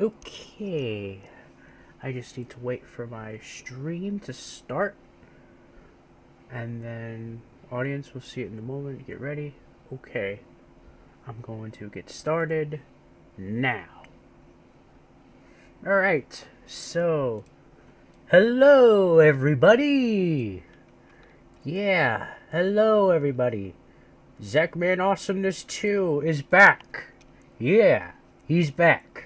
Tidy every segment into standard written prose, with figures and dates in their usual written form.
Okay. I just need to wait for my stream to start. And then audience will see it in a moment. Get ready. Okay. I'm going to get started now. Alright. So, hello everybody. Yeah. Hello everybody. Zackman Awesomeness 2 is back. Yeah. He's back.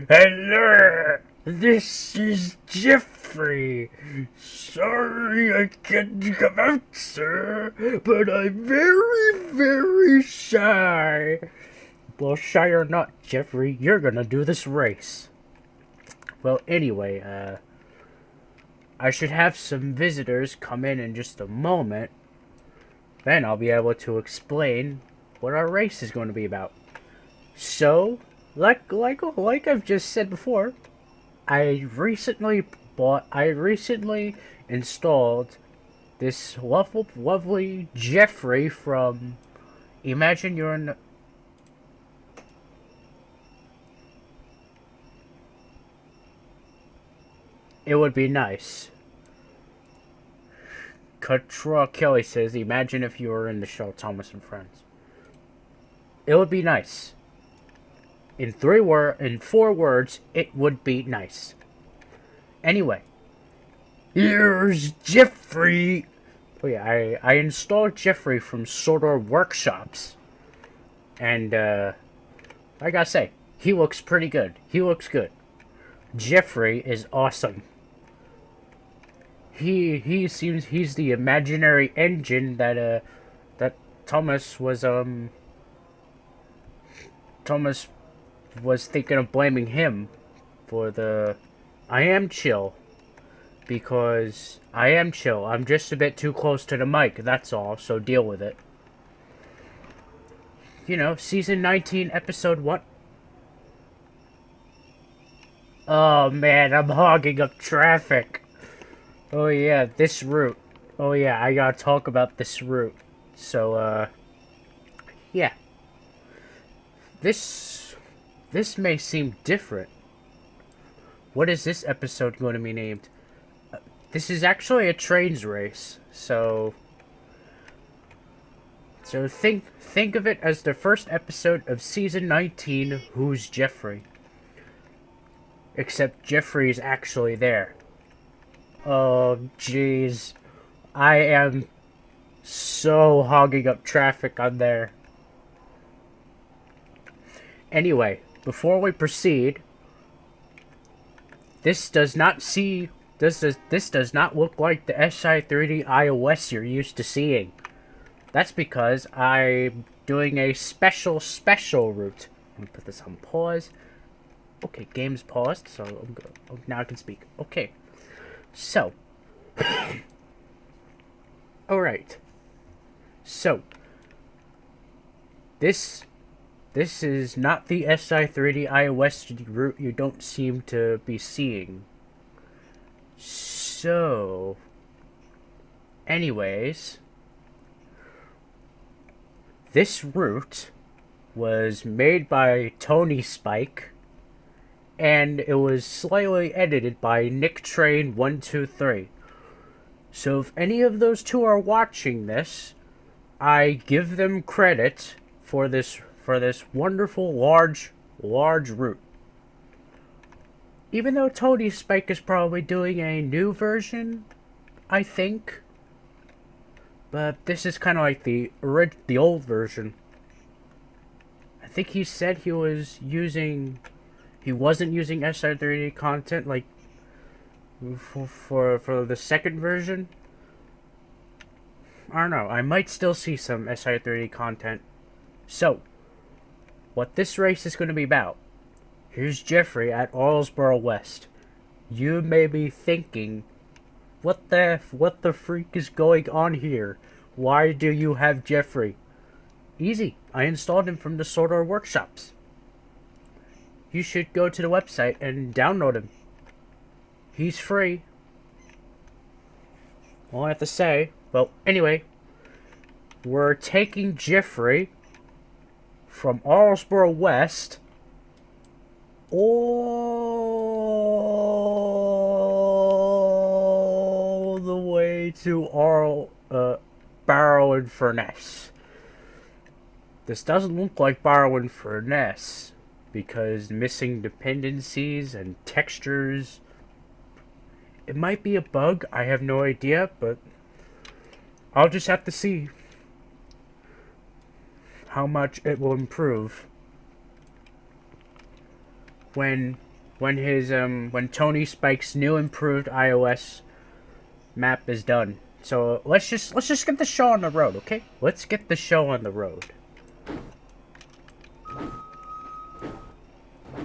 Hello, this is Jeffrey. Sorry I can't come out, sir, but I'm very, very shy. Well, shy or not, Jeffrey, you're gonna do this race. Well, anyway, I should have some visitors come in just a moment. Then I'll be able to explain what our race is going to be about. So, like I've just said before, I recently installed this lovely Jeffrey from Imagine You're in. It would be nice. Catra Kelly says, imagine if you were in the show Thomas and Friends. It would be nice. In 4 words, it would be nice. Anyway, here's Jeffrey. Oh yeah, I installed Jeffrey from Sordor Workshops, and I gotta say, he looks pretty good. He looks good. Jeffrey is awesome. He seems he's the imaginary engine that Thomas was Thomas was thinking of blaming him for the. I am chill. Because I am chill. I'm just a bit too close to the mic, that's all, so deal with it. You know, season 19, episode 1. Oh man, I'm hogging up traffic. Oh yeah, this route. Oh yeah, I gotta talk about this route. So, yeah. This may seem different. What is this episode going to be named? This is actually a Trainz race, so think of it as the first episode of season 19, Who's Jeffrey? Except Jeffrey's actually there. Oh, jeez. I am so hogging up traffic on there. Anyway, before we proceed, this does not look like the SI3D iOS you're used to seeing. That's because I'm doing a special route. Let me put this on pause. Okay, game's paused, so I'm good. Oh, now I can speak. Okay, so, all right. So, this is not the SI3D iOS route you don't seem to be seeing. So, anyways, this route was made by Tony Spike, and it was slightly edited by Nick Train 123. So if any of those two are watching this, I give them credit for this wonderful large route. Even though Tony Spike is probably doing a new version, I think. But this is kind of like the old version. I think he said he wasn't using SR3D content like for the second version. I don't know. I might still see some SR3D content. So, what this race is going to be about. Here's Jeffrey at Orlesboro West. You may be thinking, what the freak is going on here? Why do you have Jeffrey? Easy. I installed him from the Sordor Workshops. You should go to the website and download him. He's free. All I have to say, well, anyway, we're taking Jeffrey from Orlesboro West all the way to Barrow and Furness. This doesn't look like Barrow and Furness because missing dependencies and textures. It might be a bug, I have no idea, but I'll just have to see how much it will improve when Tony Spike's new improved iOS map is done. So let's just get the show on the road, okay? Let's get the show on the road.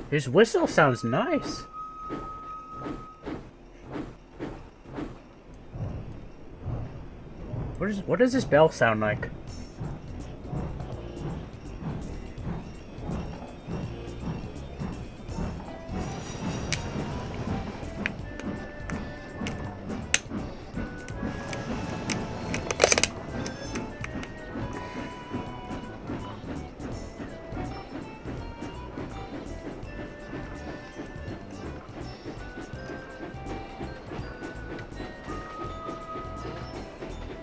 His whistle sounds nice. What does this bell sound like?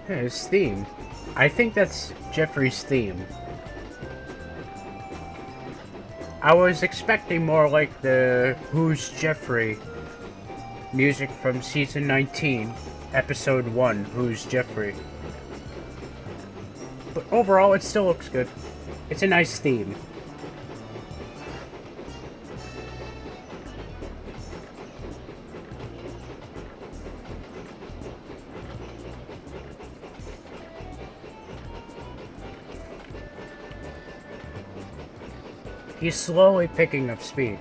Yeah, his theme. I think that's Jeffrey's theme. I was expecting more like the Who's Jeffrey music from season 19, episode 1, Who's Jeffrey. But overall, it still looks good. It's a nice theme. He's slowly picking up speed.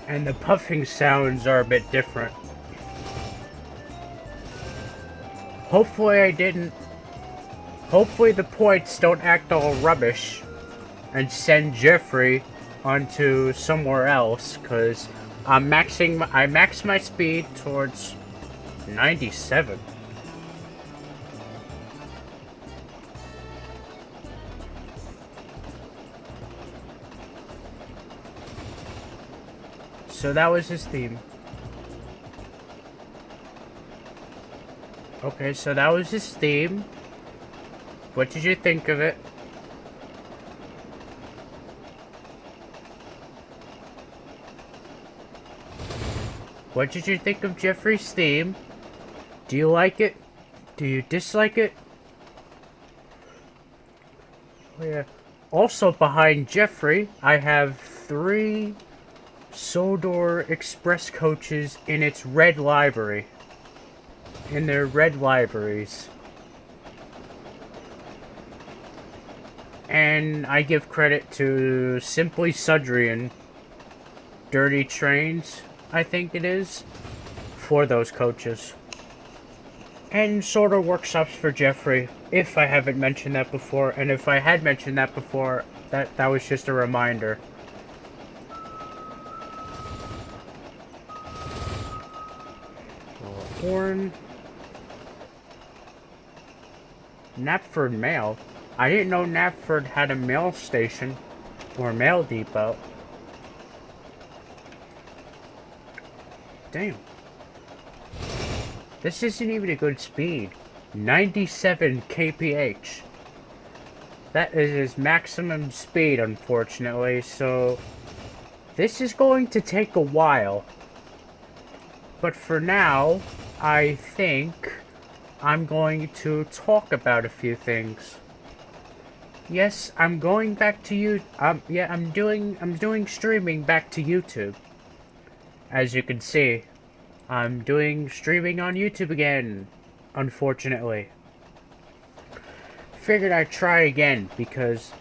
And the puffing sounds are a bit different. Hopefully the points don't act all rubbish and send Jeffrey onto somewhere else, because I max my speed towards 97. So that was his theme. Okay, so that was his theme. What did you think of it? What did you think of Jeffrey's theme? Do you like it? Do you dislike it? Oh yeah. Also behind Jeffrey, I have 3 Sodor Express coaches in its red livery. In their red liveries. And I give credit to Simply Sudrian, Dirty Trainz, I think it is, for those coaches. And Sodor Workshops for Jeffrey, if I haven't mentioned that before, and if I had mentioned that before, that was just a reminder. Horn. Knapford Mail. I didn't know Knapford had a mail station or mail depot. Damn. This isn't even a good speed. 97 kph. That is his maximum speed, unfortunately, so this is going to take a while. But for now, I think I'm going to talk about a few things. Yes, I'm going back to you. Yeah, I'm doing streaming back to YouTube. As you can see, I'm doing streaming on YouTube again, unfortunately. Figured I'd try again because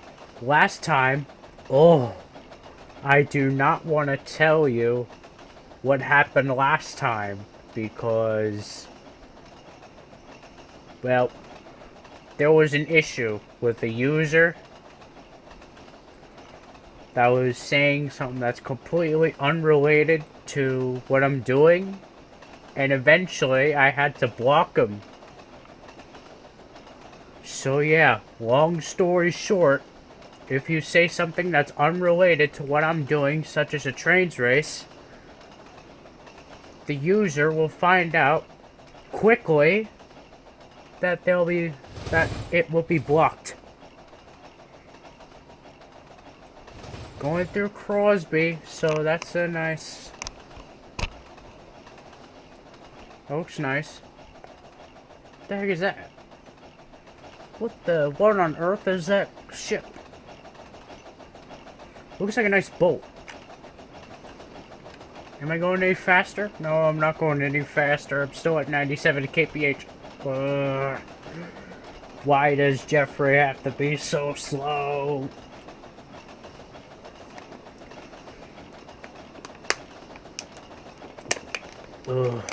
last time, I do not want to tell you what happened last time because, well, there was an issue with a user that was saying something that's completely unrelated to what I'm doing, and eventually I had to block him. So yeah, long story short, if you say something that's unrelated to what I'm doing, such as a Trainz race, the user will find out quickly that it will be blocked. Going through Crosby, so that's a nice. Looks nice. What the heck is that? What on earth is that ship? Looks like a nice boat. Am I going any faster? No, I'm not going any faster. I'm still at 97 kph. Why does Jeffrey have to be so slow? Ugh.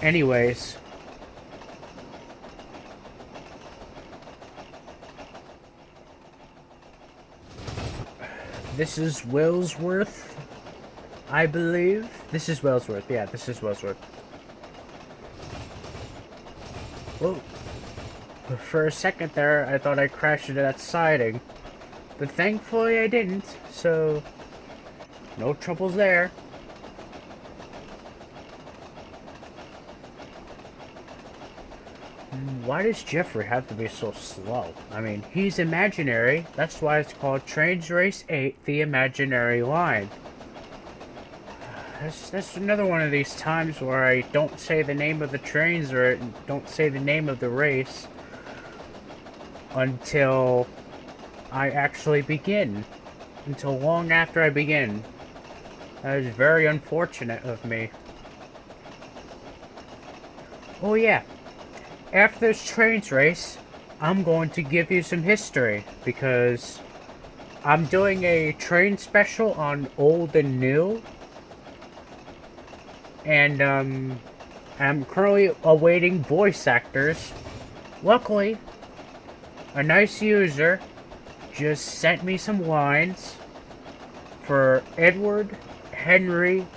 Anyways. This is Wellsworth, I believe. This is Wellsworth. Yeah, this is Wellsworth. Whoa. For a second there, I thought I crashed into that siding. But thankfully I didn't, so no troubles there. Why does Jeffrey have to be so slow? I mean, he's imaginary. That's why it's called Trainz Race 8, the imaginary line. That's another one of these times where I don't say the name of the trains or don't say the name of the race until I actually begin. Until long after I begin. That is very unfortunate of me. Oh yeah. After this Trainz race, I'm going to give you some history, because I'm doing a train special on old and new, and I'm currently awaiting voice actors. Luckily, a nice user just sent me some lines for Edward, Henry,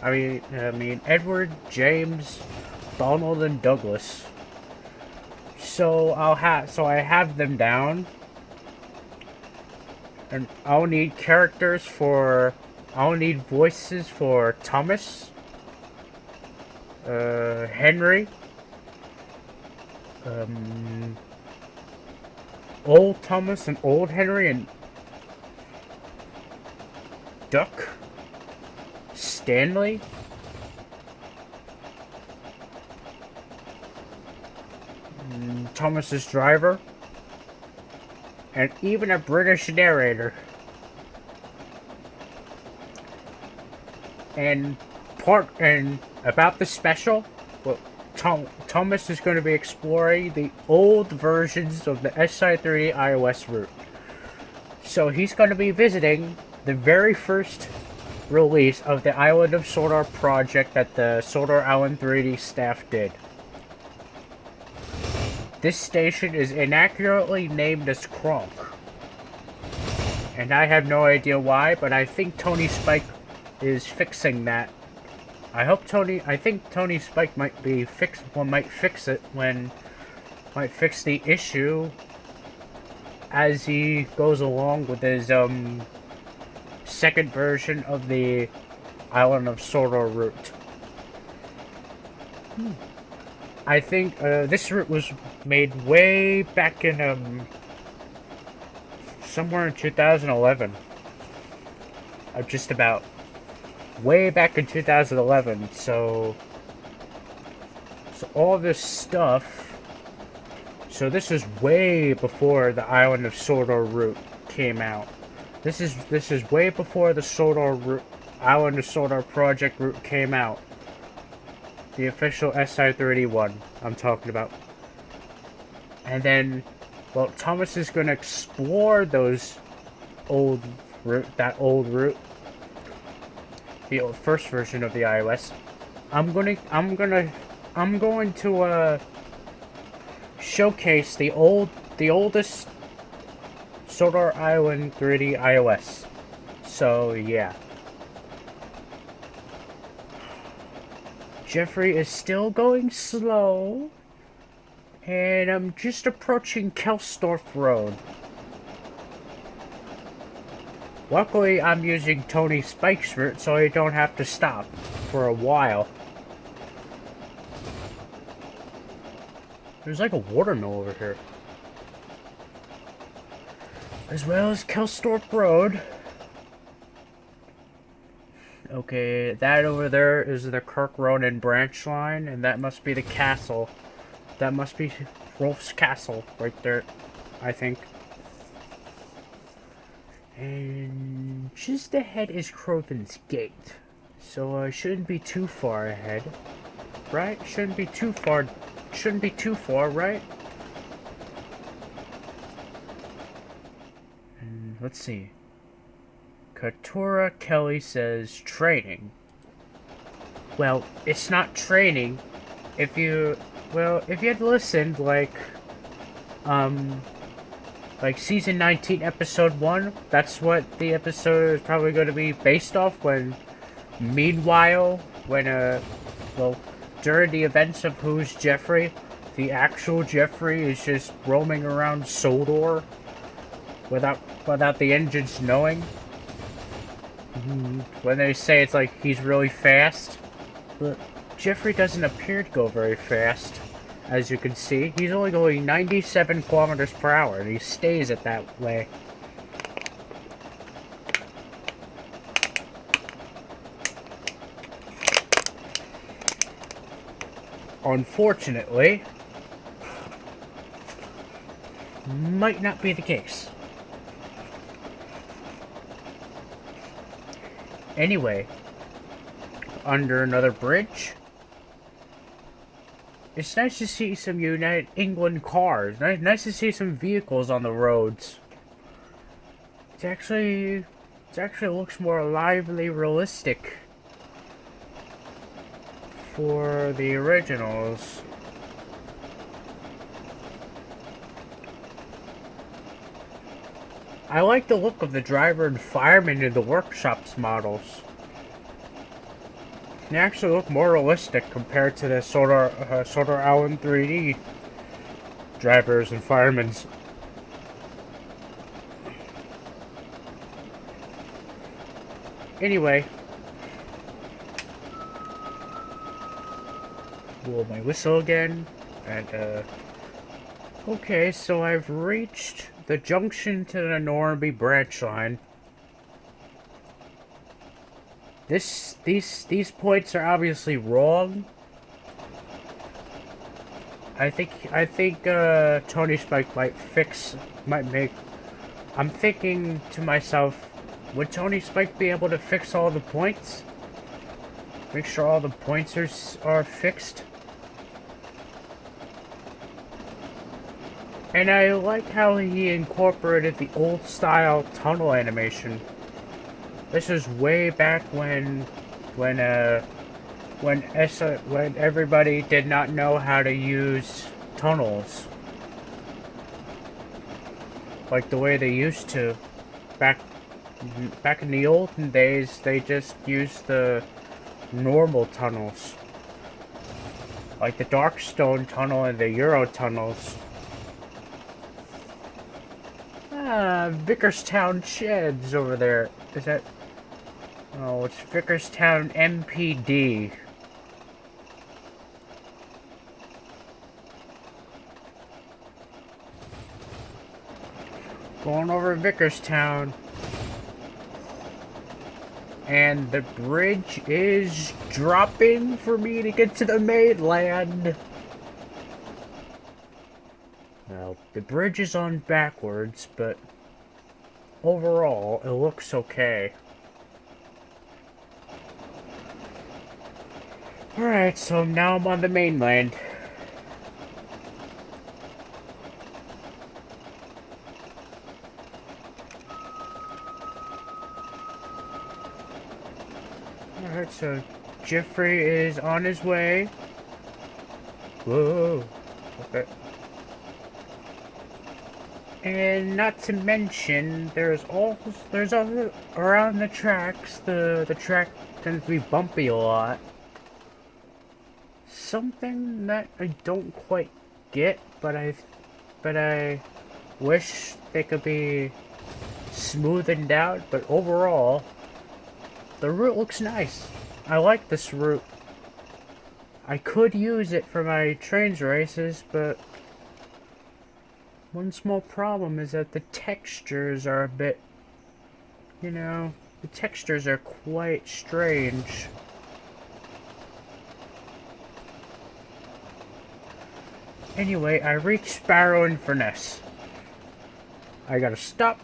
I mean Edward, James, Donald, and Douglas. So I have them down, and I'll need voices for Thomas, Henry, old Thomas and old Henry, and Duck, Stanley, Thomas's driver, and even a British narrator. And about the special, well, Thomas is going to be exploring the old versions of the SI3 iOS route. So he's going to be visiting the very first release of the Island of Sodor project that the Sodor Island 3D staff did. This station is inaccurately named as Kronk. And I have no idea why, but I think Tony Spike is fixing that. I think Tony Spike might fix the issue as he goes along with his second version of the Island of Sodor route. I think this route was made way back in somewhere in 2011. Just about way back in 2011. So all this stuff. So this is way before the Island of Sodor route came out. This is way before the Island of Sodor project route came out. The official SI31 I'm talking about. And then, well, Thomas is going to explore that old route, the first version of the iOS. I'm going to showcase the oldest Solar Island 3D iOS. So, yeah. Jeffrey is still going slow. And I'm just approaching Kelstorf Road. Luckily, I'm using Tony Spike's route, so I don't have to stop for a while. There's like a watermill over here. As well as Kelstorp Road. Okay, that over there is the Kirk Ronan branch line, and that must be the castle. That must be Rolf's castle right there, I think. And just ahead is Crothan's Gate. So I shouldn't be too far ahead. Right? Shouldn't be too far, right? And let's see. Katura Kelly says training. Well, it's not training. If you had listened, like season 19, episode 1, that's what the episode is probably going to be based off. Meanwhile, during the events of Who's Jeffrey, the actual Jeffrey is just roaming around Sodor without the engines knowing. When they say it's like he's really fast, but Jeffrey doesn't appear to go very fast. As you can see, he's only going 97 kilometers per hour, and he stays at that way. Unfortunately, might not be the case. Anyway, under another bridge. It's nice to see some United England cars. Nice to see some vehicles on the roads. It actually looks more lively, realistic for the originals. I like the look of the driver and fireman in the workshops models. They actually look more realistic compared to the Solar Island 3D drivers and firemen. Anyway, blow my whistle again, and okay, so I've reached the junction to the Norby branch line. These points are obviously wrong. I think Tony Spike might make. I'm thinking to myself, would Tony Spike be able to fix all the points? Make sure all the points are fixed. And I like how he incorporated the old style tunnel animation. This was way back when everybody did not know how to use tunnels like the way they used to. Back in the olden days, they just used the normal tunnels, like the Darkstone tunnel and the Euro tunnels. Vickerstown Sheds over there. Is that? Oh, it's Vickerstown MPD. Going over Vickerstown. And the bridge is dropping for me to get to the mainland. Well, the bridge is on backwards, but overall, it looks okay. Alright, so now I'm on the mainland. Alright, so Jeffrey is on his way. Whoa. Okay. And not to mention, there's other around the tracks. The track tends to be bumpy a lot. Something that I don't quite get, but I wish they could be smoothened out. But overall, the route looks nice. I like this route. I could use it for my Trainz races, but one small problem is that the textures are a bit, the textures are quite strange. Anyway, I reached Sparrow and Furnace. I gotta stop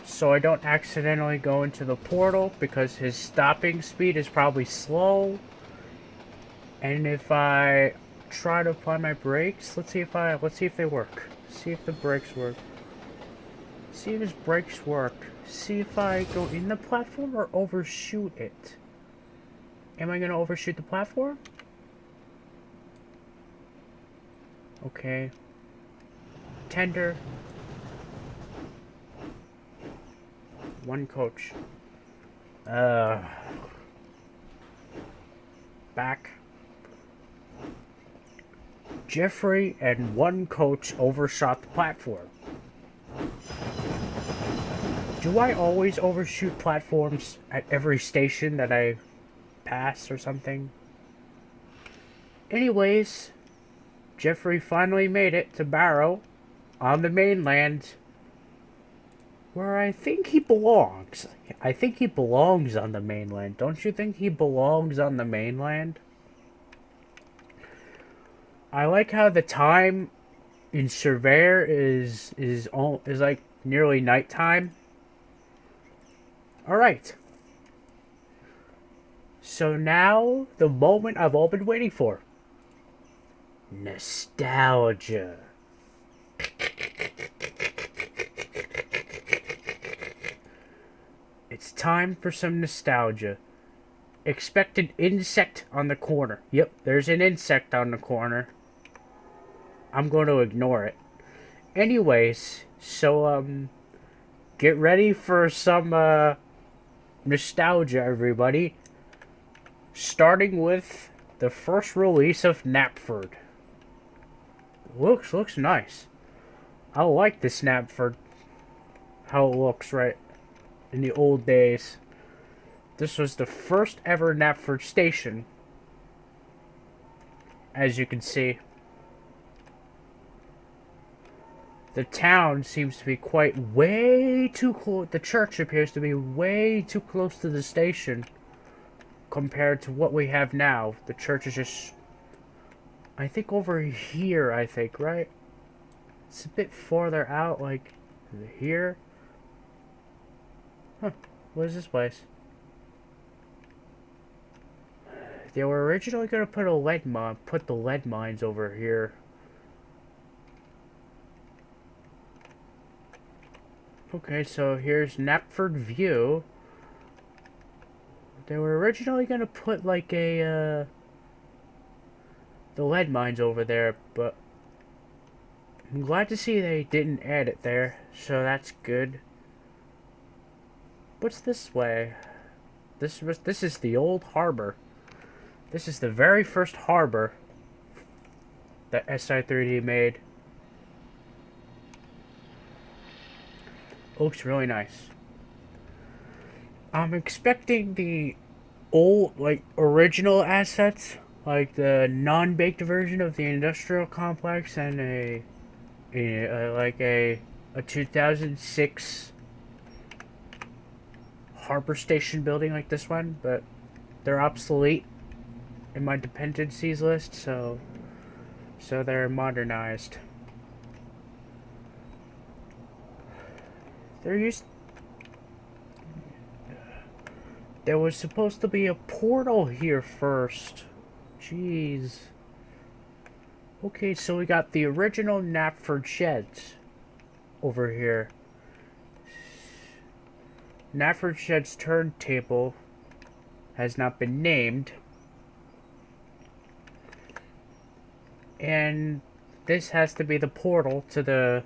so I don't accidentally go into the portal because his stopping speed is probably slow. And if I try to apply my brakes, let's see if they work. See if the brakes work. See if his brakes work. See if I go in the platform or overshoot it. Am I gonna overshoot the platform? Okay. Tender. One coach. Back. Jeffrey and one coach overshot the platform. Do I always overshoot platforms at every station that I pass or something? Anyways, Jeffrey finally made it to Barrow on the mainland, where I think he belongs. I think he belongs on the mainland. Don't you think he belongs on the mainland? I like how the time in Surveyor is like nearly nighttime. All right. So now the moment I've all been waiting for. Nostalgia. It's time for some nostalgia. Expect an insect on the corner. Yep, there's an insect on the corner. I'm going to ignore it. Anyways, so, get ready for some, nostalgia, everybody. Starting with the first release of Knapford. Looks nice. I like this Knapford. How it looks, right? In the old days. This was the first ever Knapford station. As you can see. The town seems to be way too close. The church appears to be way too close to the station compared to what we have now. The church is just, I think, over here, right? It's a bit farther out, like here. Huh, what is this place? They were originally going to put the lead mines over here. Okay, so here's Knapford View. They were originally gonna put like the lead mines over there, but I'm glad to see they didn't add it there, so that's good. What's this way? This is the old harbor. This is the very first harbor that SI3D made. Looks really nice. I'm expecting the old, like, original assets, like the non-baked version of the industrial complex and a 2006 harbor station building like this one, but they're obsolete in my dependencies list, so they're modernized. There was supposed to be a portal here first. Jeez. Okay, so we got the original Knapford sheds over here. Knapford sheds turntable has not been named. And this has to be the portal to the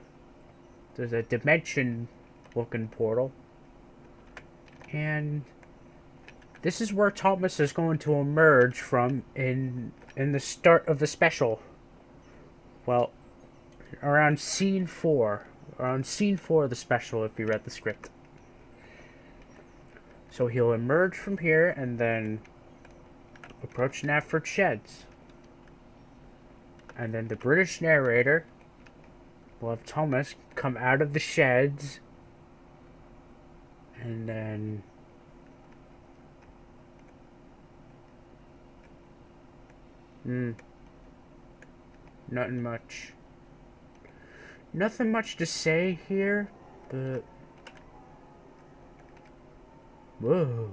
there's a dimension looking portal. And this is where Thomas is going to emerge from in the start of the special. Well, around scene 4. Around scene 4 of the special, if you read the script. So he'll emerge from here and then approach Knapford Sheds. And then the British narrator will have Thomas come out of the sheds. And then nothing much. Nothing much to say here, but whoa.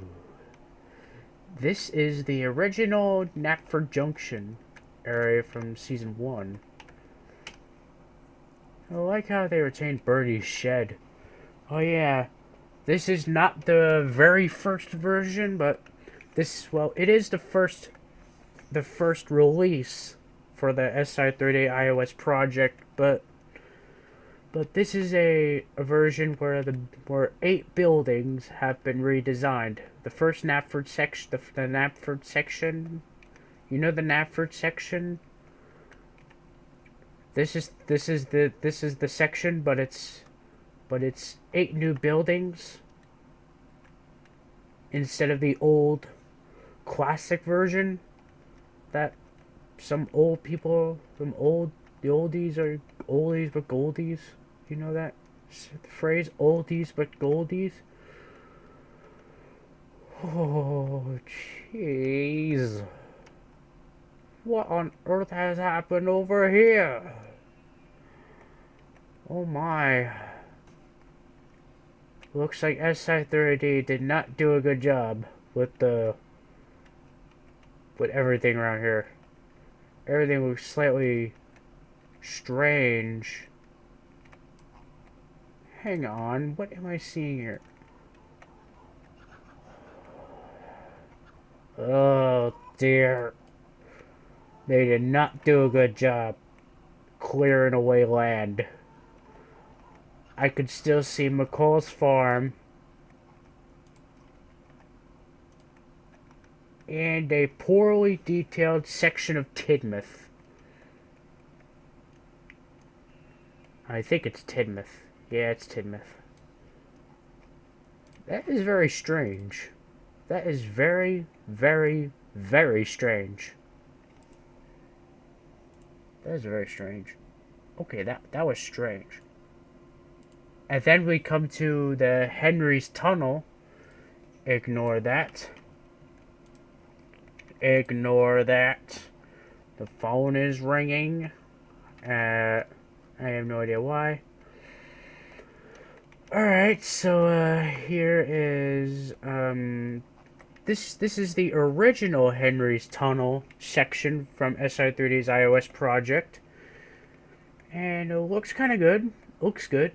This is the original Knapford Junction area from season 1. I like how they retained Birdie's shed. Oh yeah, this is not the very first version, but it is the first release for the SI-30 iOS project, but this is a version where 8 buildings have been redesigned. The first Knapford section, the Knapford section, you know the Knapford section. This is the section, but it's 8 new buildings instead of the old classic version that some old people, the oldies are oldies but goldies. You know that phrase, oldies but goldies? Oh, jeez. What on earth has happened over here? Oh my. Looks like SI-30 did not do a good job with everything around here. Everything looks slightly strange. Hang on, what am I seeing here? Oh dear. They did not do a good job clearing away land. I could still see McCall's farm and a poorly detailed section of Tidmouth. I think it's Tidmouth. Yeah, it's Tidmouth. That is very strange. That is very, very, very strange. That is very strange. Okay, that was strange. And then we come to the Henry's Tunnel. Ignore that. Ignore that. The phone is ringing. I have no idea why. Alright, so here is this is the original Henry's Tunnel section from SI-30's iOS project. And it looks kinda good. Looks good.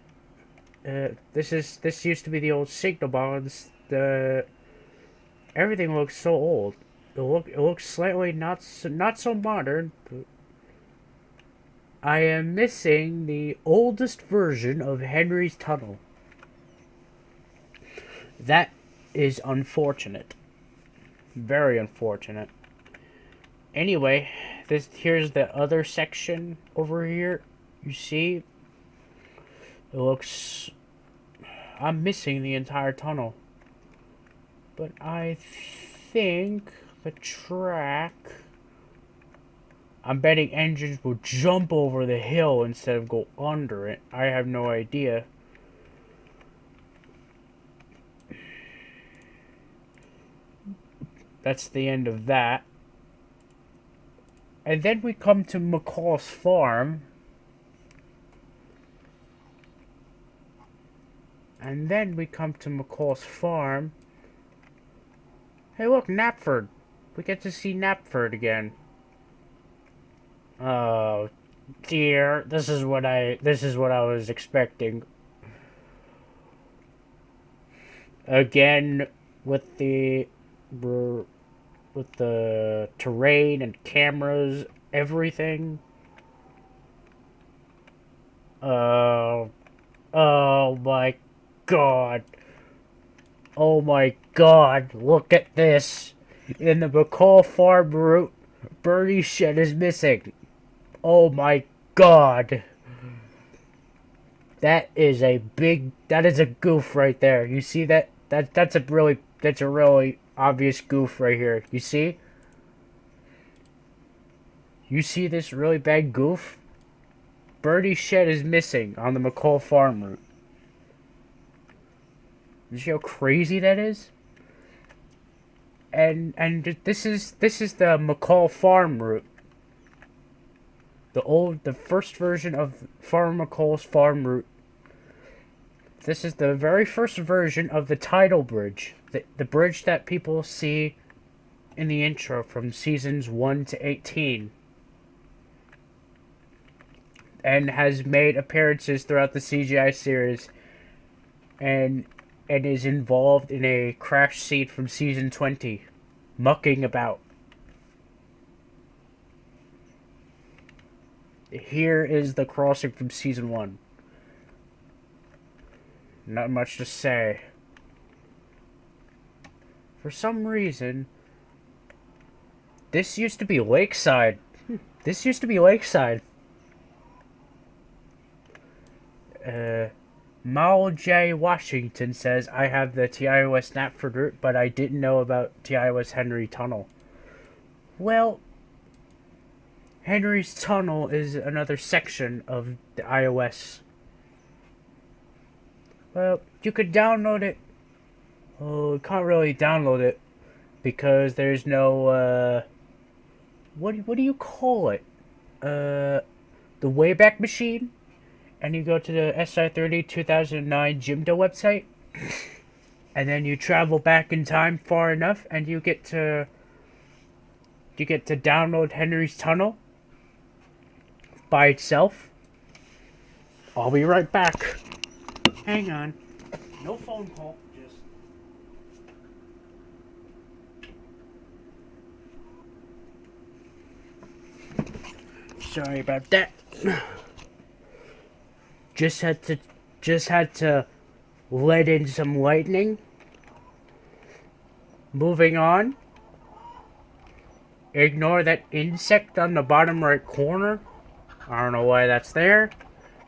This used to be the old signal bonds. Everything looks so old. It looks slightly not so modern. But I am missing the oldest version of Henry's Tunnel. That is unfortunate. Very unfortunate. Anyway, here's the other section over here. You see? It looks... I'm missing the entire tunnel. But I think the track... I'm betting engines will jump over the hill instead of go under it. I have no idea. That's the end of that. And then we come to McCall's farm. And then we come to McCall's farm. Hey look, Knapford. We get to see Knapford again. Oh dear, this is what I was expecting. Again with the terrain and cameras, everything. Oh my god. Oh my god. Look at this. In the McCall Farm route, Bernie's shed is missing. Oh my god. That is a goof right there. You see that? That's a really obvious goof right here. You see? You see this really bad goof? Birdie's shed is missing on the McCall Farm route. You see how crazy that is? And this is the McCall Farm route. The first version of Farmer McCall's farm route. This is the very first version of the tidal bridge. The bridge that people see in the intro from seasons 1 to 18. And has made appearances throughout the CGI series. And is involved in a crash scene from season 20. Mucking about. Here is the crossing from season 1. Not much to say. For some reason, this used to be Lakeside. This used to be Lakeside. Mal J. Washington says, I have the TIOS Knapford route, but I didn't know about TIOS Henry Tunnel. Well, Henry's Tunnel is another section of the iOS. Well, you could download it. Oh, you can't really download it because there's no, what do you call it? The Wayback Machine? And you go to the SI30 2009 Jimdo website, and then you travel back in time far enough, and you get to download Henry's Tunnel by itself. I'll be right back. Hang on. No phone call. Just sorry about that. Just had to let in some lightning. Moving on. Ignore that insect on the bottom right corner. I don't know why that's there.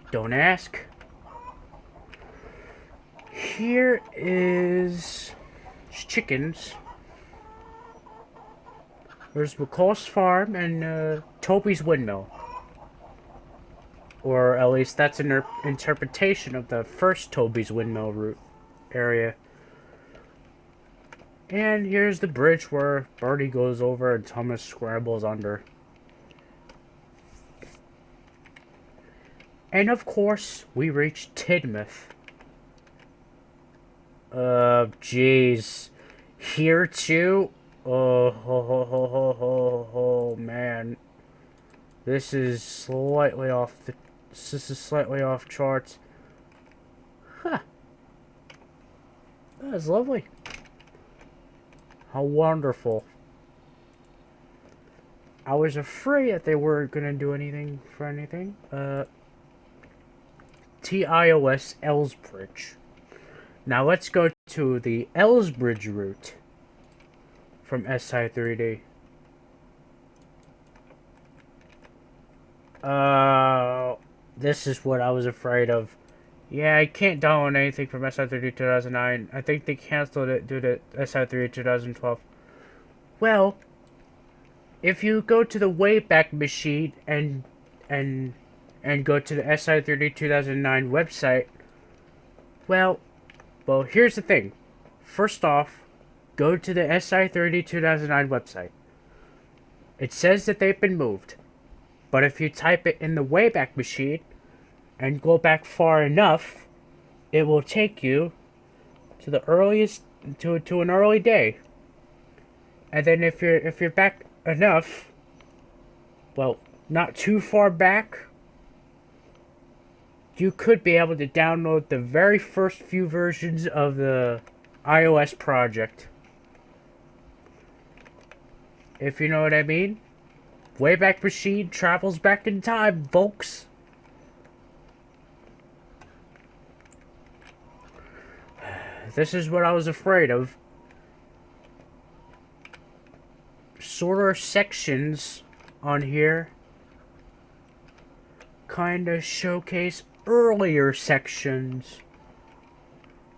Don't ask. Here is chickens. There's McCall's farm and Toby's windmill. Or at least that's an interpretation of the first Toby's windmill route area. And here's the bridge where Barty goes over and Thomas scrambles under. And of course, we reach Tidmouth. Jeez. Here too? Oh, man. This is slightly off charts. Huh. That is lovely. How wonderful. I was afraid that they weren't gonna do anything for anything. TIOS Elsbridge. Now let's go to the Elsbridge route from SI3D. This is what I was afraid of. Yeah, I can't download anything from SI3D 2009. I think they canceled it due to SI3D 2012. Well, if you go to the Wayback Machine and go to the SI3D 2009 website, well, here's the thing. First off, go to the SI30 2009 website. It says that they've been moved. But if you type it in the Wayback Machine and go back far enough, it will take you to the earliest to an early day. And then if you're back enough, well, not too far back, you could be able to download the very first few versions of the iOS project. If you know what I mean. Wayback Machine travels back in time, folks. This is what I was afraid of. Shorter sections on here kind of showcase earlier sections.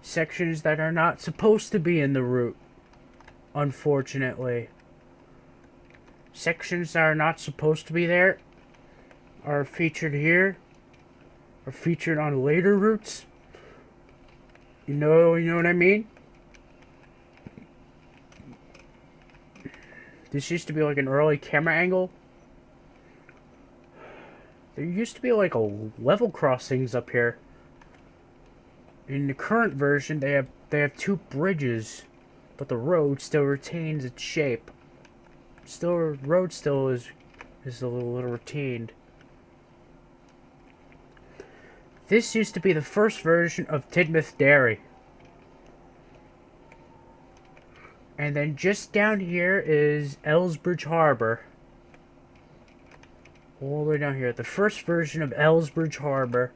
Sections that are not supposed to be in the route, unfortunately. Sections that are not supposed to be there are featured here, are featured on later routes. You know what I mean? This used to be like an early camera angle. There used to be like a level crossings up here. In the current version, they have two bridges, but the road still retains its shape. Road still is a little retained. This used to be the first version of Tidmouth Dairy. And then just down here is Ellsbridge Harbor. All the way down here. The first version of Ellsbridge Harbor.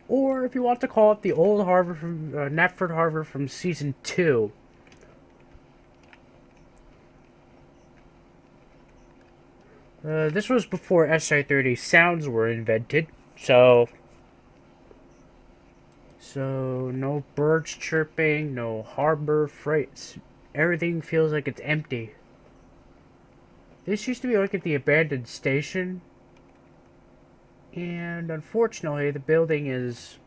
Or if you want to call it the old harbor from Knapford Harbor from Season 2. This was before SI-30 sounds were invented. So no birds chirping, no harbor freights. Everything feels like it's empty. This used to be like at the abandoned station. And unfortunately, the building is...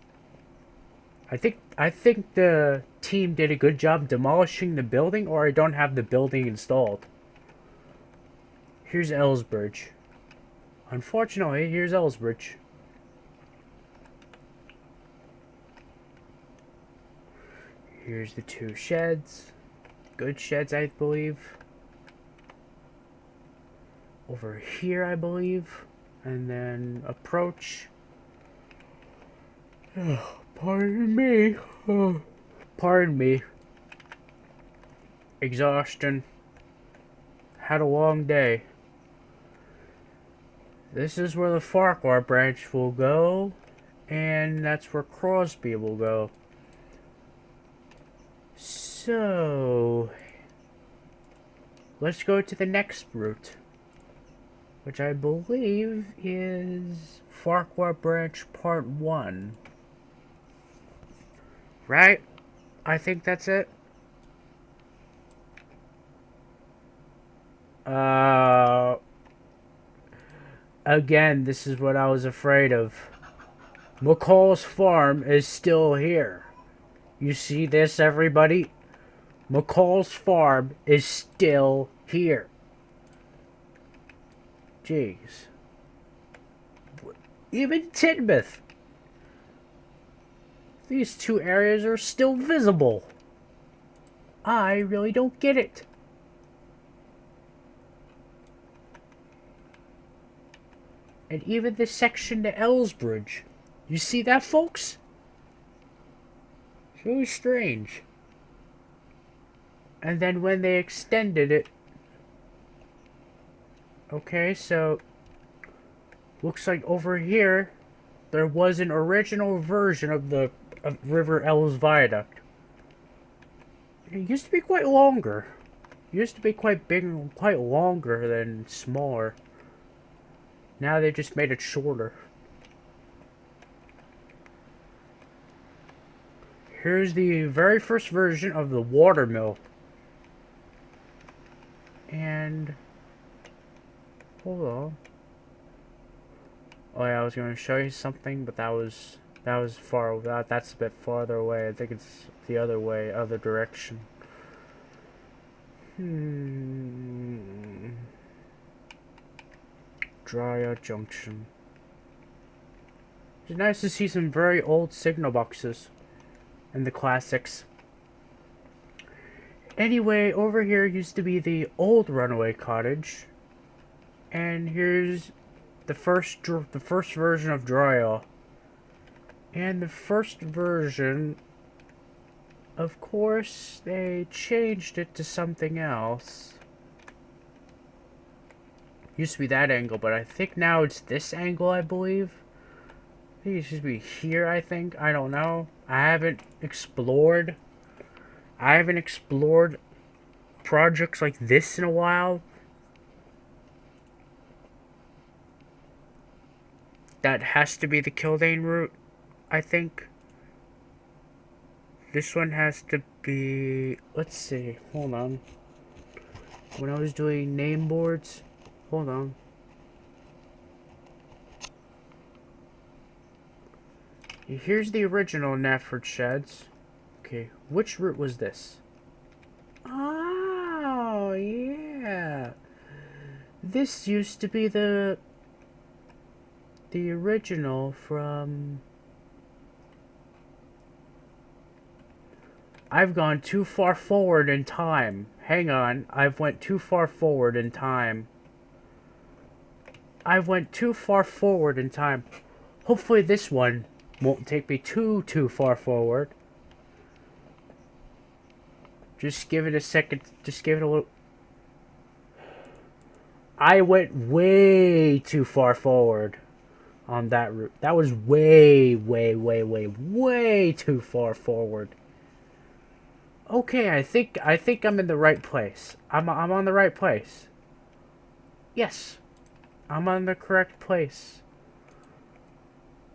I think the team did a good job demolishing the building, or I don't have the building installed. Here's Ellsbridge. Unfortunately, here's Ellsbridge. Here's the two sheds. Good sheds, I believe. Over here, I believe. And then approach. Oh, pardon me. Oh, pardon me. Exhaustion. Had a long day. This is where the Farquhar branch will go. And that's where Crosby will go. So, let's go to the next route, which I believe is Farquhar Branch Part 1. Right? I think that's it. Again, this is what I was afraid of. McCall's farm is still here. You see this, everybody? McCall's farm is still here. Jeez. Even Tidmouth. These two areas are still visible. I really don't get it. And even this section to Ellsbridge. You see that, folks? It's really strange. And then when they extended it... Okay, so... Looks like over here, there was an original version of the River Ellis Viaduct. It used to be quite longer. It used to be quite big and quite longer than smaller. Now they just made it shorter. Here's the very first version of the watermill. And... hold on. Oh yeah, I was going to show you something, but that was far away. That's a bit farther away. I think it's the other way, other direction. Dryer Junction. It's nice to see some very old signal boxes in the classics. Anyway, over here used to be the old runaway cottage, and here's the first version of Dryer. And the first version, of course, they changed it to something else. Used to be that angle, but I think now it's this angle, I believe. I think it should be here, I think. I don't know. I haven't explored I haven't explored projects like this in a while. That has to be the Kildane route, I think. This one has to be... Let's see. Hold on. When I was doing name boards... Hold on. Here's the original Knapford Sheds. Okay, which route was this? Oh, yeah. This used to be the original from... I've gone too far forward in time. Hang on, I've went too far forward in time. I went too far forward in time. Hopefully this one won't take me too far forward. Just give it a second. Just give it a little... I went way too far forward on that route. That was way too far forward. Okay, I think I'm in the right place. I'm on the right place. Yes. I'm on the correct place.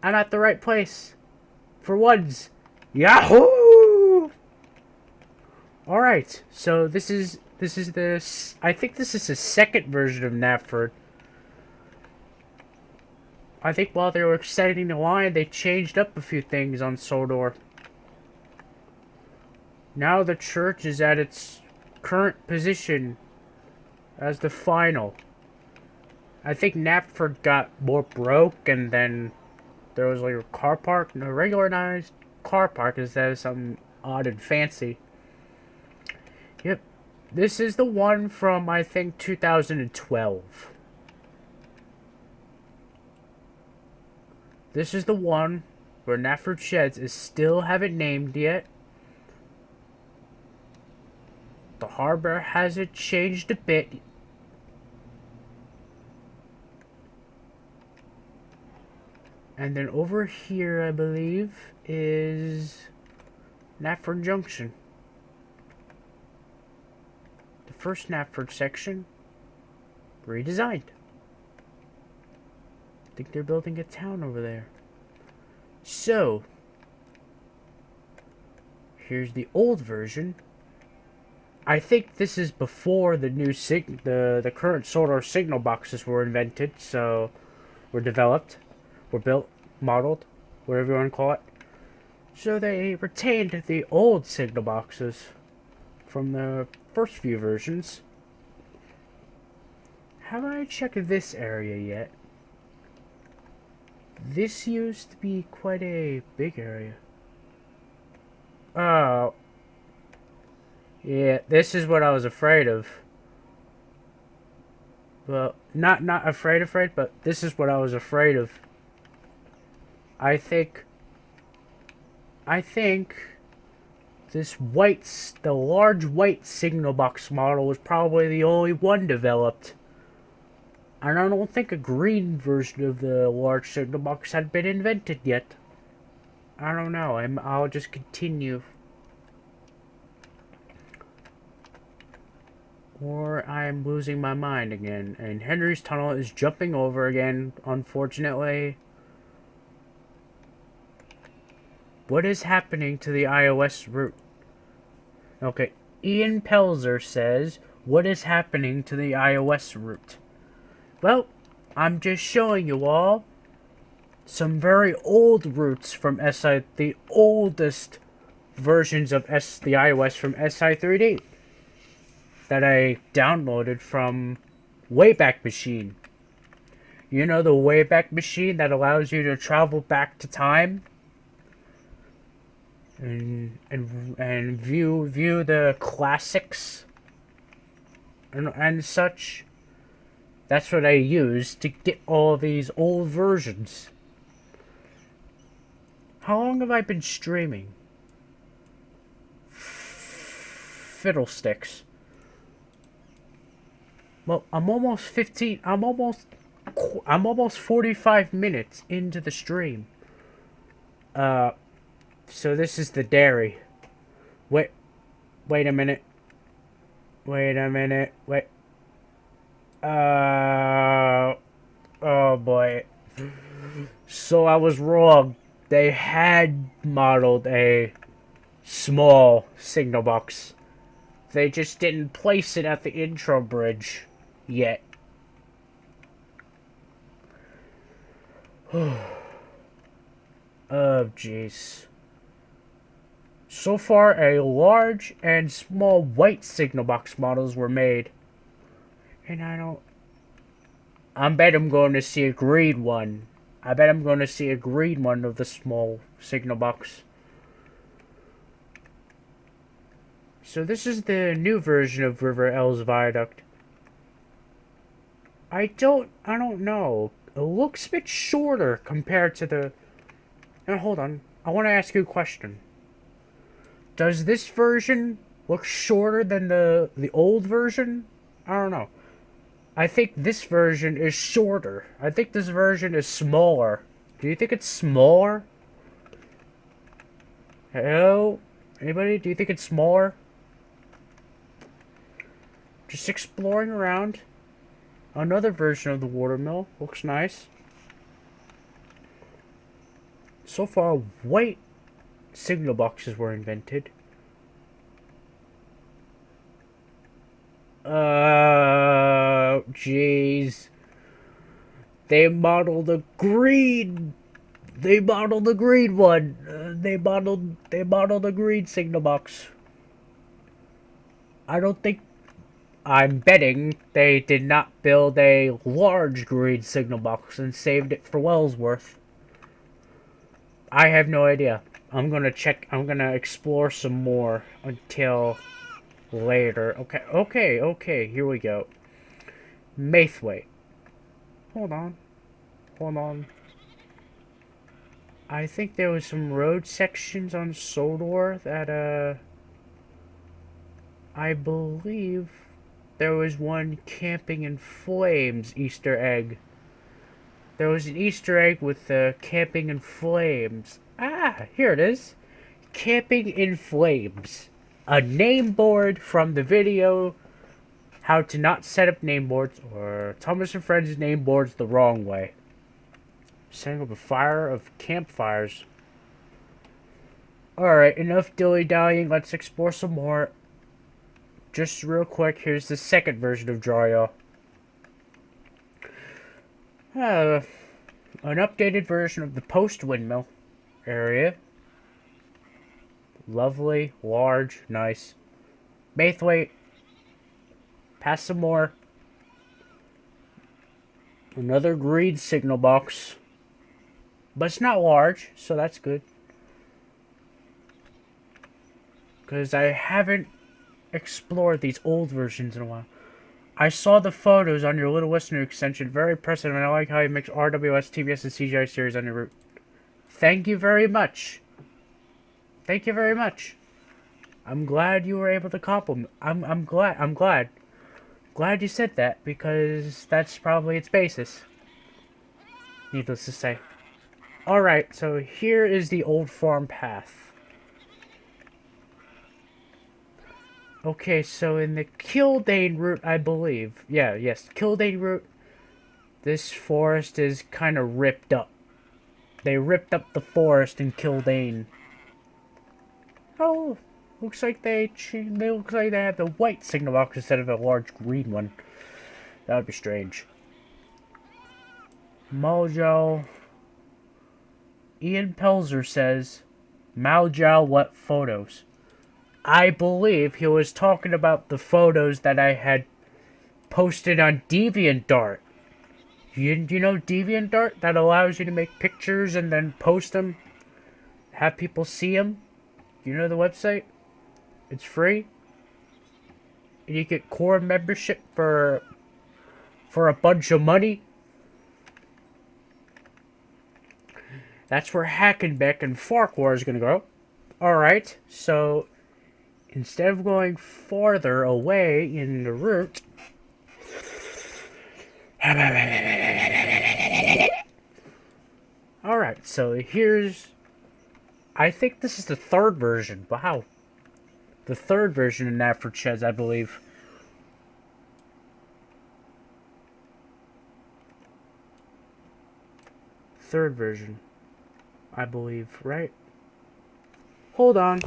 I'm at the right place. For once. Yahoo! Alright, so this is the... I think this is the second version of Knapford. I think while they were extending the line, they changed up a few things on Sodor. Now the church is at its current position as the final. I think Knapford got more broke, and then there was like a car park, a regularized car park instead of something odd and fancy. Yep, this is the one from, I think, 2012. This is the one where Knapford Sheds is still haven't named yet. The harbor hasn't changed a bit. And then over here, I believe, is Knapford Junction. The first Knapford section, redesigned. I think they're building a town over there. So, here's the old version. I think this is before the new the current Sodor signal boxes were invented, so were developed, were built, modeled, whatever you want to call it. So they retained the old signal boxes from the first few versions. Haven't I checked this area yet? This used to be quite a big area. Oh. Yeah, this is what I was afraid of. Well, not afraid, but this is what I was afraid of. I think this the large white signal box model was probably the only one developed. And I don't think a green version of the large signal box had been invented yet. I don't know. I'll just continue. Or I'm losing my mind again. And Henry's Tunnel is jumping over again, unfortunately. What is happening to the iOS route? Okay, Ian Pelzer says, what is happening to the iOS route? Well, I'm just showing you all some very old routes from the oldest versions of the iOS from SI3D that I downloaded from Wayback Machine. You know, the Wayback Machine that allows you to travel back to time and view the classics and such. That's what I use to get all these old versions. How long have I been streaming? Fiddlesticks. Well, I'm almost 45 minutes into the stream. So this is the dairy. Wait. Wait a minute. Wait a minute. Wait. Oh boy. So I was wrong. They had modeled a small signal box. They just didn't place it at the intro bridge yet. Oh, jeez. So far, a large and small white signal box models were made. And I bet I'm going to see a green one. I bet I'm going to see a green one of the small signal box. So this is the new version of River L's Viaduct. I don't know. It looks a bit shorter compared to the... Now hold on. I want to ask you a question. Does this version look shorter than the old version? I don't know. I think this version is shorter. I think this version is smaller. Do you think it's smaller? Hello? Anybody? Do you think it's smaller? Just exploring around. Another version of the watermill. Looks nice. So far, white signal boxes were invented. Jeez. They modeled a green. They modeled the green one. They modeled a green signal box. I'm betting they did not build a large green signal box and saved it for Wellsworth. I have no idea. I'm gonna explore some more until later. Okay, here we go. Maithwaite. Hold on. I think there was some road sections on Sodor that, I believe there was one Camping in Flames Easter egg. There was an Easter egg with Camping in Flames. Ah, here it is. Camping in Flames. A name board from the video How to Not Set Up Name Boards, or Thomas and Friends Name Boards the Wrong Way. Setting up a fire of campfires. Alright, enough dilly-dallying. Let's explore some more. Just real quick, here's the second version of Drawya. An updated version of the post-windmill area. Lovely, large, nice. Maithwaite. Pass some more. Another green signal box. But it's not large, so that's good. Because I haven't explored these old versions in a while. I saw the photos on your Little Listener extension. Very impressive, and I like how you mix RWS, TBS, and CGI series on your route. Thank you very much. Thank you very much. I'm glad you were able to compliment. I'm glad. Glad you said that, because that's probably its basis. Needless to say. Alright, so here is the old farm path. Okay, so in the Kildane route, I believe. Yes, Kildane route. This forest is kind of ripped up. They ripped up the forest in Kildane. Oh, looks like they have the white signal box instead of a large green one. That would be strange. Mojo. Ian Pelzer says, Maljow, what photos? I believe he was talking about the photos that I had posted on DeviantArt. You know DeviantArt? That allows you to make pictures and then post them. Have people see them. You know the website? It's free. And you get core membership for a bunch of money. That's where Hackenbeck and Farquhar is going to go. Alright, so instead of going farther away in the route... Alright, so here's... I think this is the third version. Wow. The third version of that for Trainz, I believe. Third version, I believe, right? Hold on.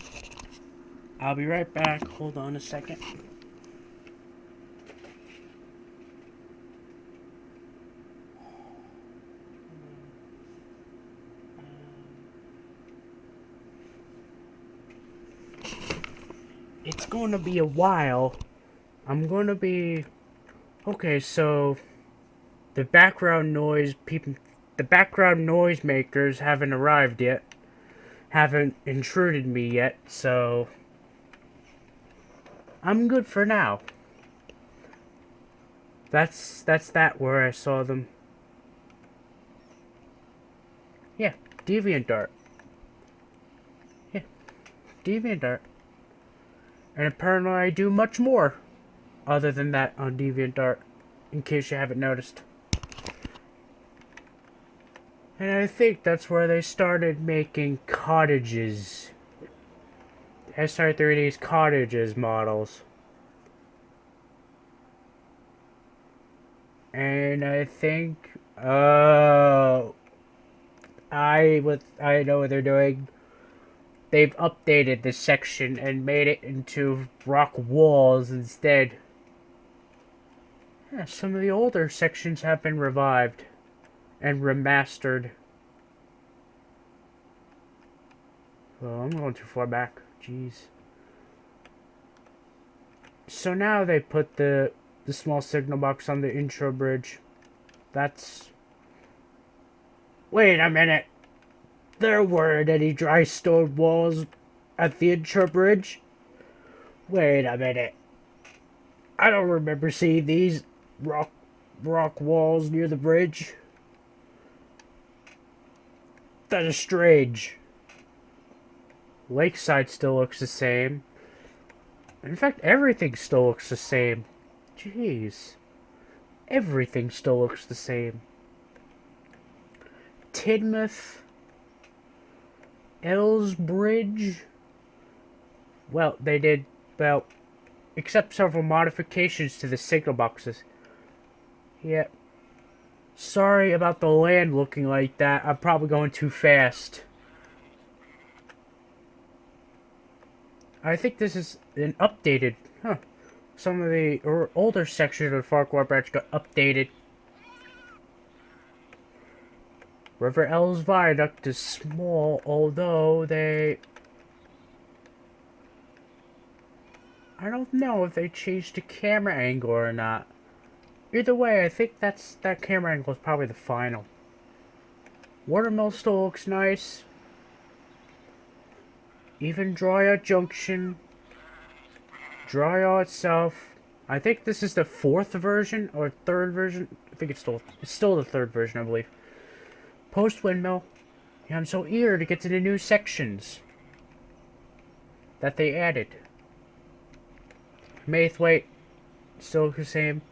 I'll be right back. Hold on a second. It's going to be a while. I'm going to be... Okay, so... The background noise makers haven't arrived yet. Haven't intruded me yet, so... I'm good for now. That's that where I saw them. Yeah, DeviantArt. Yeah, DeviantArt. And apparently I do much more other than that on DeviantArt, in case you haven't noticed. And I think that's where they started making cottages. SR3D's cottages models. And I think, I know what they're doing. They've updated this section and made it into rock walls instead. Yeah, some of the older sections have been revived and remastered. Well, I'm going too far back. Jeez. So now they put the small signal box on the intro bridge. That's... Wait a minute. There weren't any dry stone walls at the intro bridge? Wait a minute. I don't remember seeing these rock walls near the bridge. That is strange. Lakeside still looks the same. In fact, everything still looks the same. Jeez. Everything still looks the same. Tidmouth. Elsbridge. Well, they did, well, except several modifications to the signal boxes. Yeah. Sorry about the land looking like that. I'm probably going too fast. I think this is an updated... Some of the older sections of the Farquhar Branch got updated. River Ells Viaduct is small, although they... I don't know if they changed the camera angle or not. Either way, I think that camera angle is probably the final. Watermill still looks nice. Even Dryall Junction. Dryall itself. I think this is the fourth version or third version. I think it's still the third version, I believe. Post Windmill. Yeah, I'm so eager to get to the new sections that they added. Maithwaite, still the same.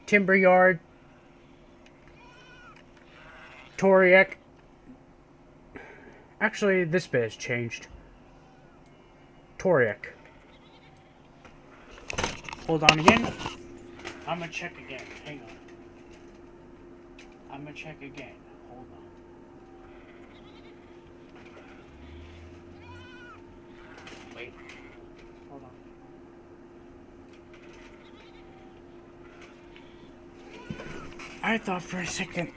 Timber Yard. Toriak. Actually, this bit has changed. Toriak. Hold on again. I'm gonna check again. Hang on. I'm gonna check again. Hold on. Wait. Hold on. I thought for a second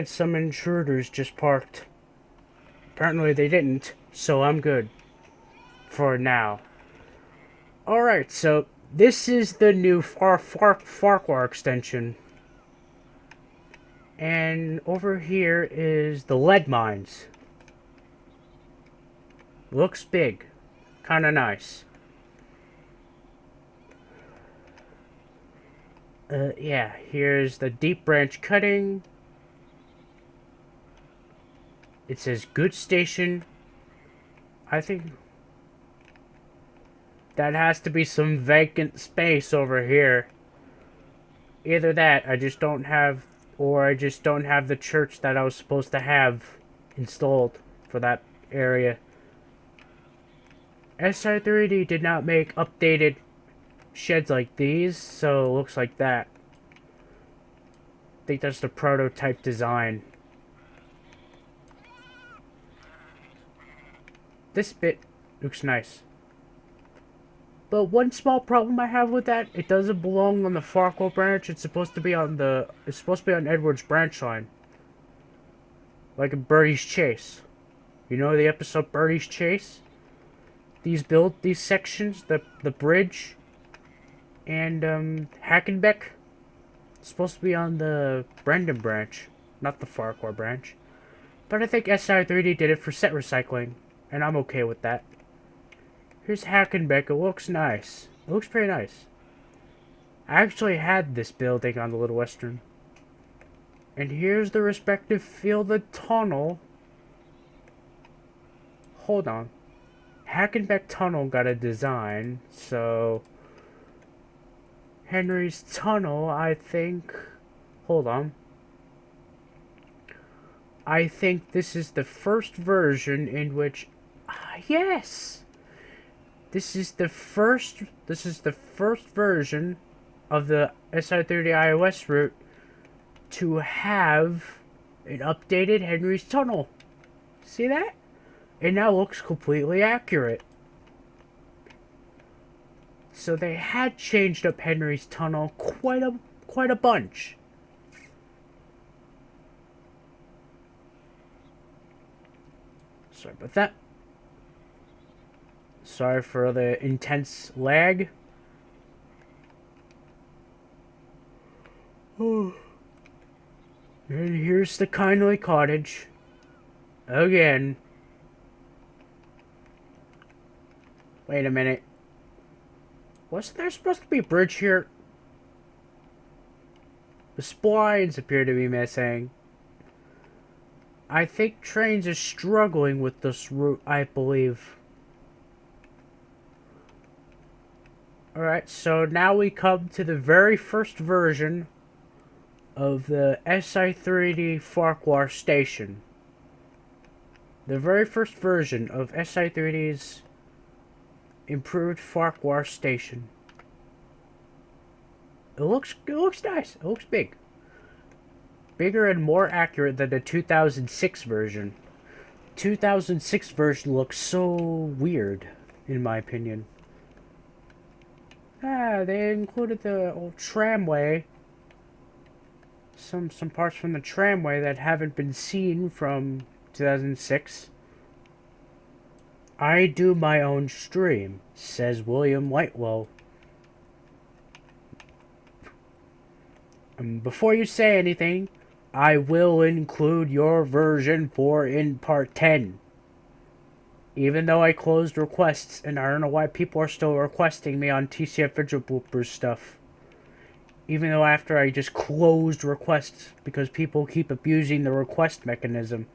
some intruders just parked. Apparently they didn't, so I'm good. For now. Alright, so this is the new Farquhar extension. And over here is the lead mines. Looks big. Kinda nice. Yeah, here's the deep branch cutting. It says good station. I think that has to be some vacant space over here. Either that, I just don't have, or I just don't have the church that I was supposed to have installed for that area. SI3D did not make updated sheds like these, so it looks like that. I think that's the prototype design. This bit looks nice. But one small problem I have with that, it doesn't belong on the Farquhar branch. It's supposed to be on Edward's branch line. Like a Birdie's Chase. You know the episode Birdie's Chase? These sections, the bridge and Hackenbeck, supposed to be on the Brendan branch, not the Farquhar branch. But I think SI3D did it for set recycling, and I'm okay with that. Here's Hackenbeck. It looks nice. It looks pretty nice. I actually had this building on the Little Western. And here's the respective field of tunnel. Hold on. Hackenbeck Tunnel got a design, so Henry's Tunnel, I think. Hold on. I think this is the first version in which. Yes! This is the first version of the SI30 iOS route to have an updated Henry's Tunnel. See that? It now looks completely accurate. So they had changed up Henry's Tunnel quite a bunch. Sorry about that. Sorry for the intense lag. And here's the kindly cottage. Again. Wait a minute. Wasn't there supposed to be a bridge here? The splines appear to be missing. I think Trainz is struggling with this route, I believe. Alright, so now we come to the very first version of the SI3D Farquhar station. The very first version of SI3D's improved Farquhar station. It looks nice. It looks big. Bigger and more accurate than the 2006 version. 2006 version looks so weird, in my opinion. They included the old tramway. Some parts from the tramway that haven't been seen from 2006. I do my own stream, says William Whitewell. Before you say anything, I will include your version in part 10. Even though I closed requests, and I don't know why people are still requesting me on TCF Vigil Bloopers stuff. Even though after I just closed requests because people keep abusing the request mechanism.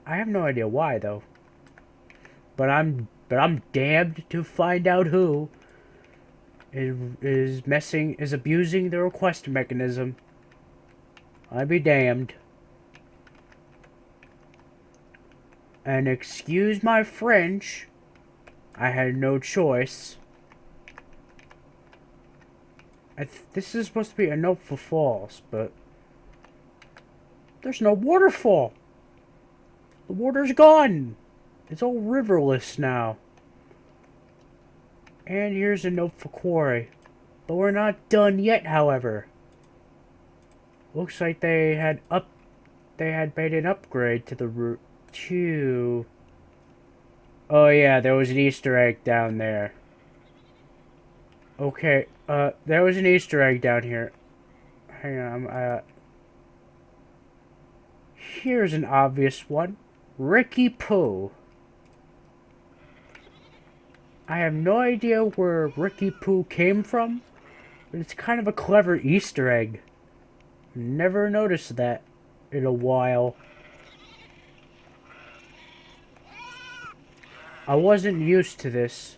I have no idea why though. But I'm damned to find out who is abusing the request mechanism. I be damned. And excuse my French, I had no choice. This is supposed to be a note for falls, but there's no waterfall. The water's gone. It's all riverless now. And here's a note for quarry. But we're not done yet, however. Looks like they had made an upgrade to the route too. Oh yeah, there was an Easter egg down there. Okay, there was an Easter egg down here. Hang on, here's an obvious one. Ricky Pooh. I have no idea where Ricky Pooh came from, but it's kind of a clever Easter egg. Never noticed that in a while. I wasn't used to this.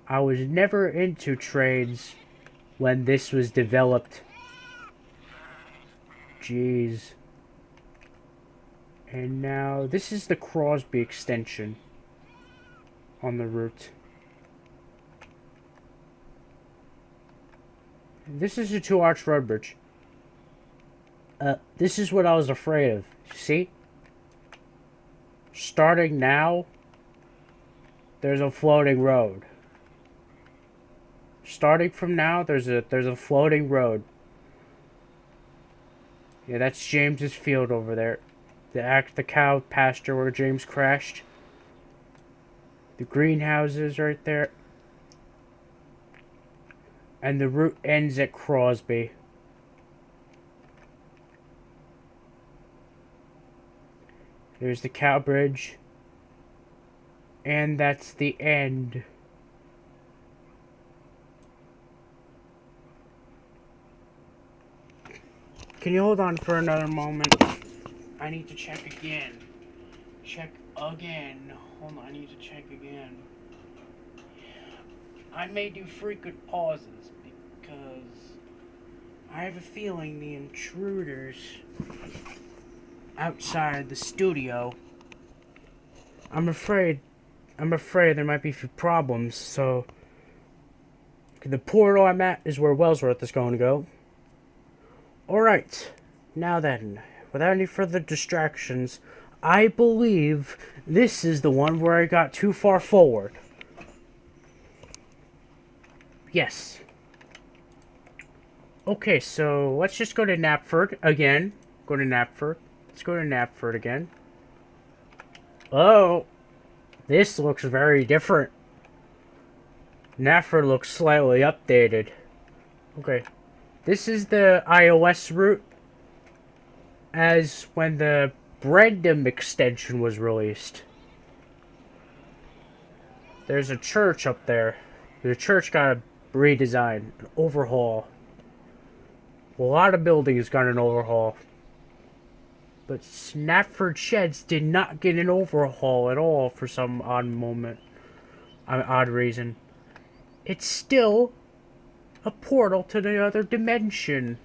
I was never into Trainz when this was developed. Jeez. And now, this is the Crosby extension. on the route. This is a 2-arch road bridge. This is what I was afraid of. See? Starting now, there's a floating road. Starting from now, there's a floating road. Yeah, that's James's field over there. The cow pasture where James crashed. The greenhouses right there. And the route ends at Crosby. There's the cow bridge. And that's the end. Can you hold on for another moment? I need to check again. Check again. Hold on, I need to check again. I may do frequent pauses because I have a feeling the intruders outside the studio, I'm afraid there might be a few problems, so the portal I'm at is where Wellsworth is going to go. Alright, now then, without any further distractions, I believe this is the one where I got too far forward. Yes. Okay, so let's just go to Knapford again. Go to Knapford. Let's go to Knapford again. Oh, this looks very different. Knapford looks slightly updated. Okay. This is the iOS route as when the Brandom extension was released. There's a church up there. The church got a redesign, an overhaul. A lot of buildings got an overhaul. But Knapford Sheds did not get an overhaul at all for some odd reason. It's still a portal to the other dimension,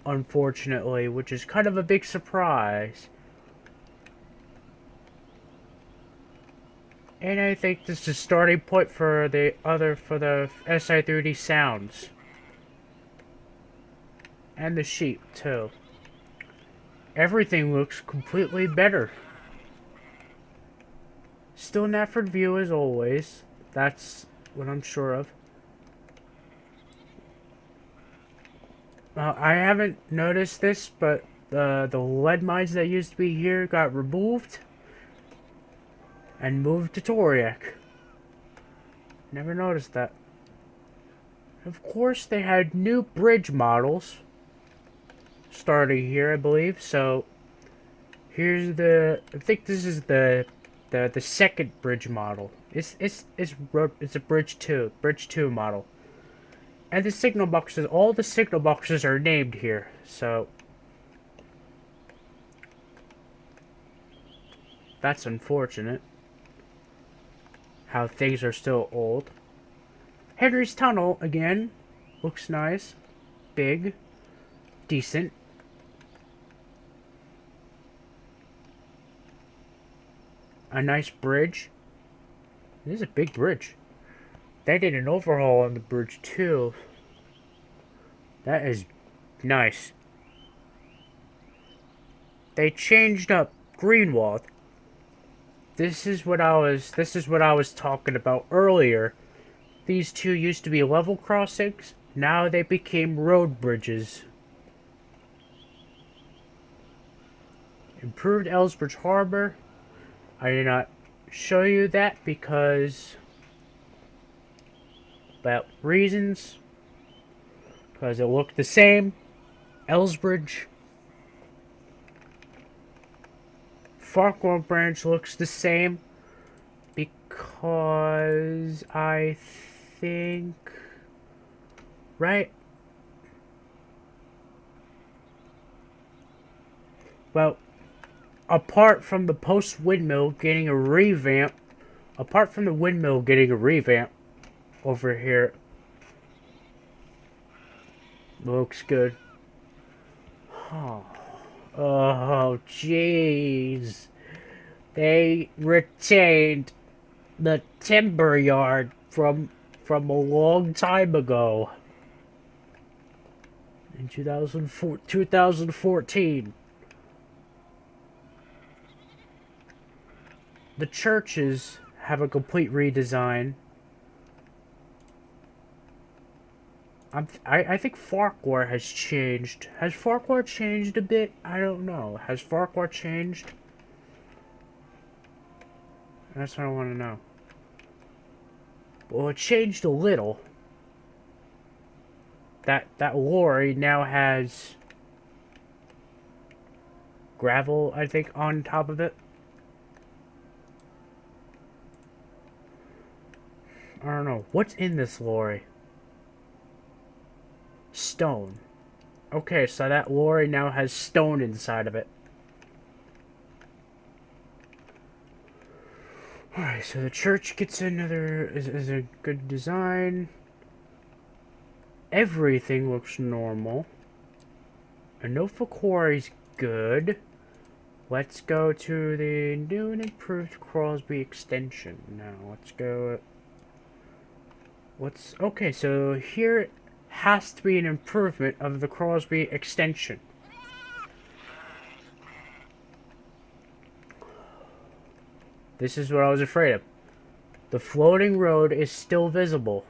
unfortunately, which is kind of a big surprise. And I think this is a starting point for the SI3D sounds. And the sheep, too. Everything looks completely better. Still Knapford View as always. That's what I'm sure of. I haven't noticed this, but the lead mines that used to be here got removed and moved to Toriak. Never noticed that. Of course, they had new bridge models starting here, I believe. So here's I think this is the second bridge model. It's a bridge 2 model. And the signal boxes, all the signal boxes are named here. So that's unfortunate. How things are still old. Henry's Tunnel, again, looks nice. Big. Decent. A nice bridge. This is a big bridge. They did an overhaul on the bridge, too. That is nice. They changed up Greenwald. This is what I was talking about earlier. These two used to be level crossings. Now they became road bridges. Improved Ellsbridge Harbor. I did not show you that because about reasons. Because it looked the same. Ellsbridge. Farquhar Branch looks the same because I think, right? Well, apart from the post windmill getting a revamp, over here, looks good. Oh, jeez. They retained the timber yard from a long time ago. In 2014. The churches have a complete redesign. I think Farquhar has changed. Has Farquhar changed a bit? I don't know. Has Farquhar changed? That's what I want to know. Well, it changed a little. That lorry now has gravel, I think, on top of it. I don't know. What's in this lorry? Stone. Okay, so that lorry now has stone inside of it. Alright, so the church gets another... is a good design. Everything looks normal. Anofa Quarry's good. Let's go to the new and improved Crosby extension. Now, let's go... okay, so here has to be an improvement of the Crosby extension. This is what I was afraid of. The floating road is still visible.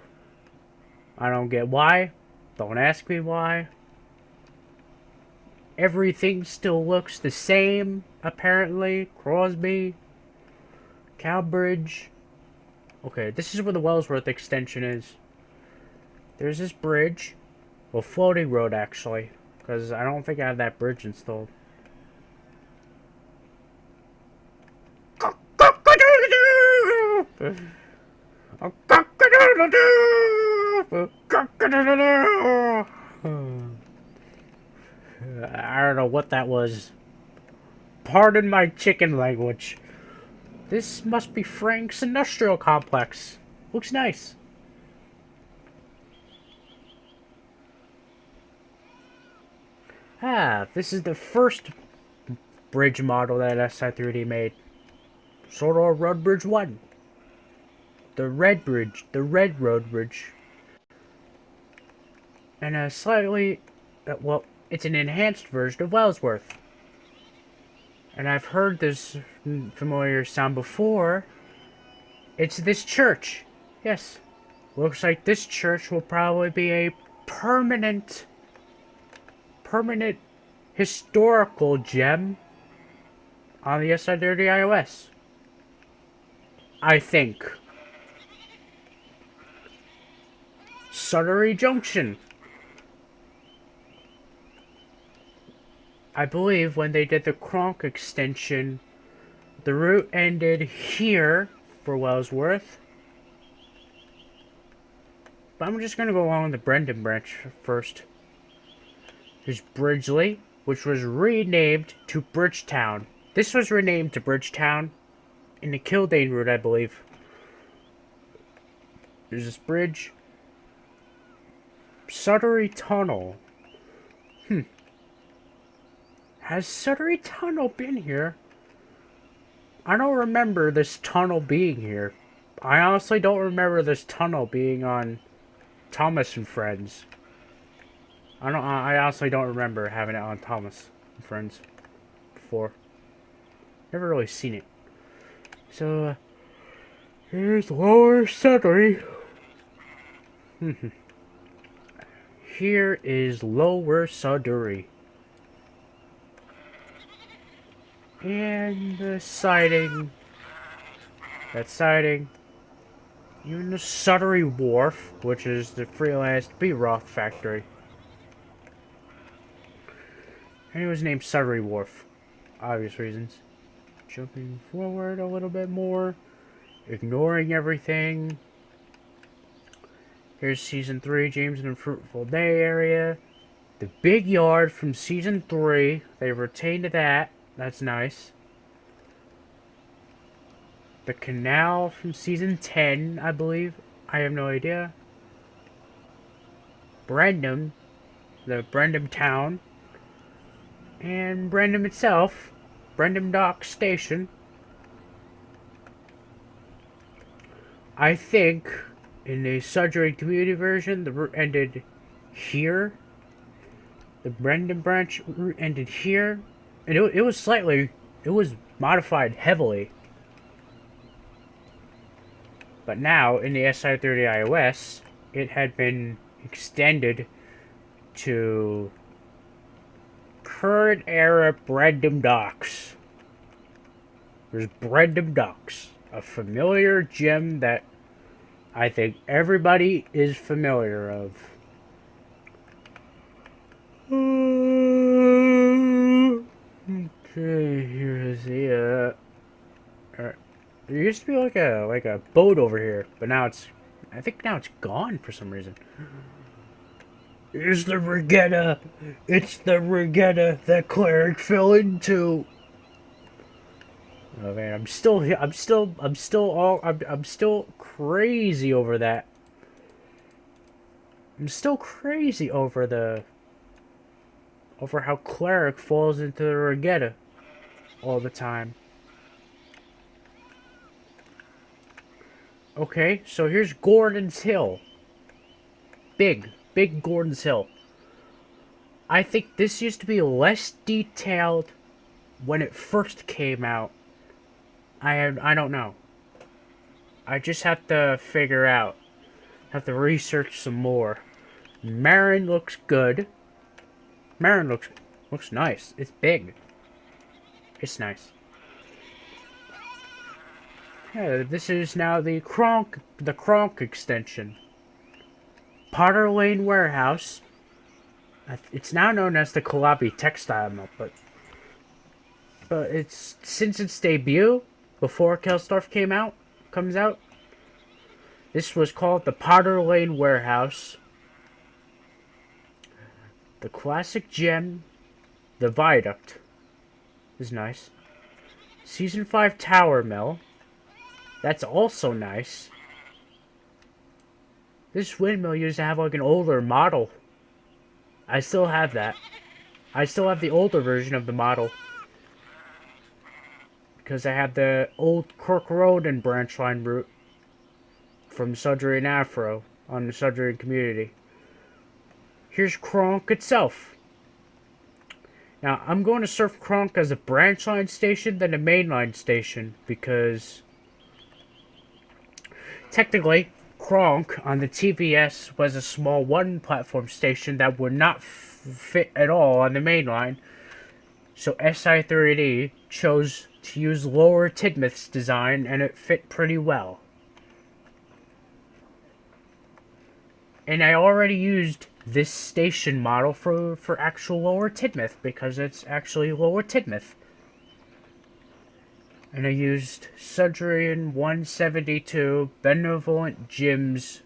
I don't get why. Don't ask me why. Everything still looks the same, apparently. Crosby. Cowbridge. Okay, this is where the Wellsworth extension is. There's this bridge. Well, floating road, actually. Because I don't think I have that bridge installed. I don't know what that was. Pardon my chicken language. This must be Frank's industrial complex. Looks nice. Ah, this is the first bridge model that SI3D made. Sort of Road Bridge 1. The Red Bridge. The Red Road Bridge. And a slightly... well, it's an enhanced version of Wellsworth. And I've heard this familiar sound before. It's this church. Yes. Looks like this church will probably be a permanent historical gem on the SI30 iOS. I think. Suttery Junction. I believe when they did the Kronk extension, the route ended here for Wellsworth. But I'm just going to go along the Brendan branch first. There's Bridgeley, which was renamed to Bridgetown. This was renamed to Bridgetown in the Kildane route, I believe. There's this bridge. Suttery Tunnel. Has Suttery Tunnel been here? I don't remember this tunnel being here. I honestly don't remember this tunnel being on Thomas and Friends. I honestly don't remember having it on Thomas and Friends before. Never really seen it. So, here's Lower Sudbury. Here is Lower Sudbury. And the siding. That siding. Even the Sudbury Wharf, which is the freelance B-Roth factory. And it was named Sudbury Wharf. Obvious reasons. Jumping forward a little bit more. Ignoring everything. Here's Season 3, James and Fruitful Day area. The big yard from Season 3. They retained that. That's nice. The canal from Season 10, I believe. I have no idea. Brandon. The Brandon town. And Brandon itself. Brandon Dock Station. I think in the Sudbury community version, the route ended here. The Brendan branch route ended here. And it was slightly, it was modified heavily. But now, in the SI30 iOS, it had been extended to current era Brendan docks. There's Brendan docks, a familiar gem that I think everybody is familiar of. Okay, here's the there used to be like a boat over here, but now I think now it's gone for some reason. Here's the regatta. It's the regatta that Cleric fell into. Oh man, I'm still crazy over that. I'm still crazy over how Cleric falls into the regatta all the time. Okay, so here's Gordon's Hill. Big Gordon's Hill. I think this used to be less detailed when it first came out. I don't know. I just have to figure out. Have to research some more. Marin looks good. Marin looks nice. It's big. It's nice. Yeah, this is now the Kronk extension. Potter Lane Warehouse. It's now known as the Kalabi Textile Mill, but it's since its debut, before Kelstorf comes out, this was called the Potter Lane Warehouse. The classic gem, the viaduct, is nice. Season 5 Tower Mill, that's also nice. This windmill used to have like an older model. I still have that. I still have the older version of the model. Because I have the old Kirk Road and branch line route from Sudbury and Afro on the Sudbury community. Here's Kronk itself. Now, I'm going to serve Kronk as a branch line station than a mainline station because technically, Kronk on the TVS was a small one-platform station that would not fit at all on the main line. So SI30D chose to use Lower Tidmouth's design, and it fit pretty well. And I already used this station model for actual Lower Tidmouth because it's actually Lower Tidmouth. And I used Sudbury 172 Benevolent Jim's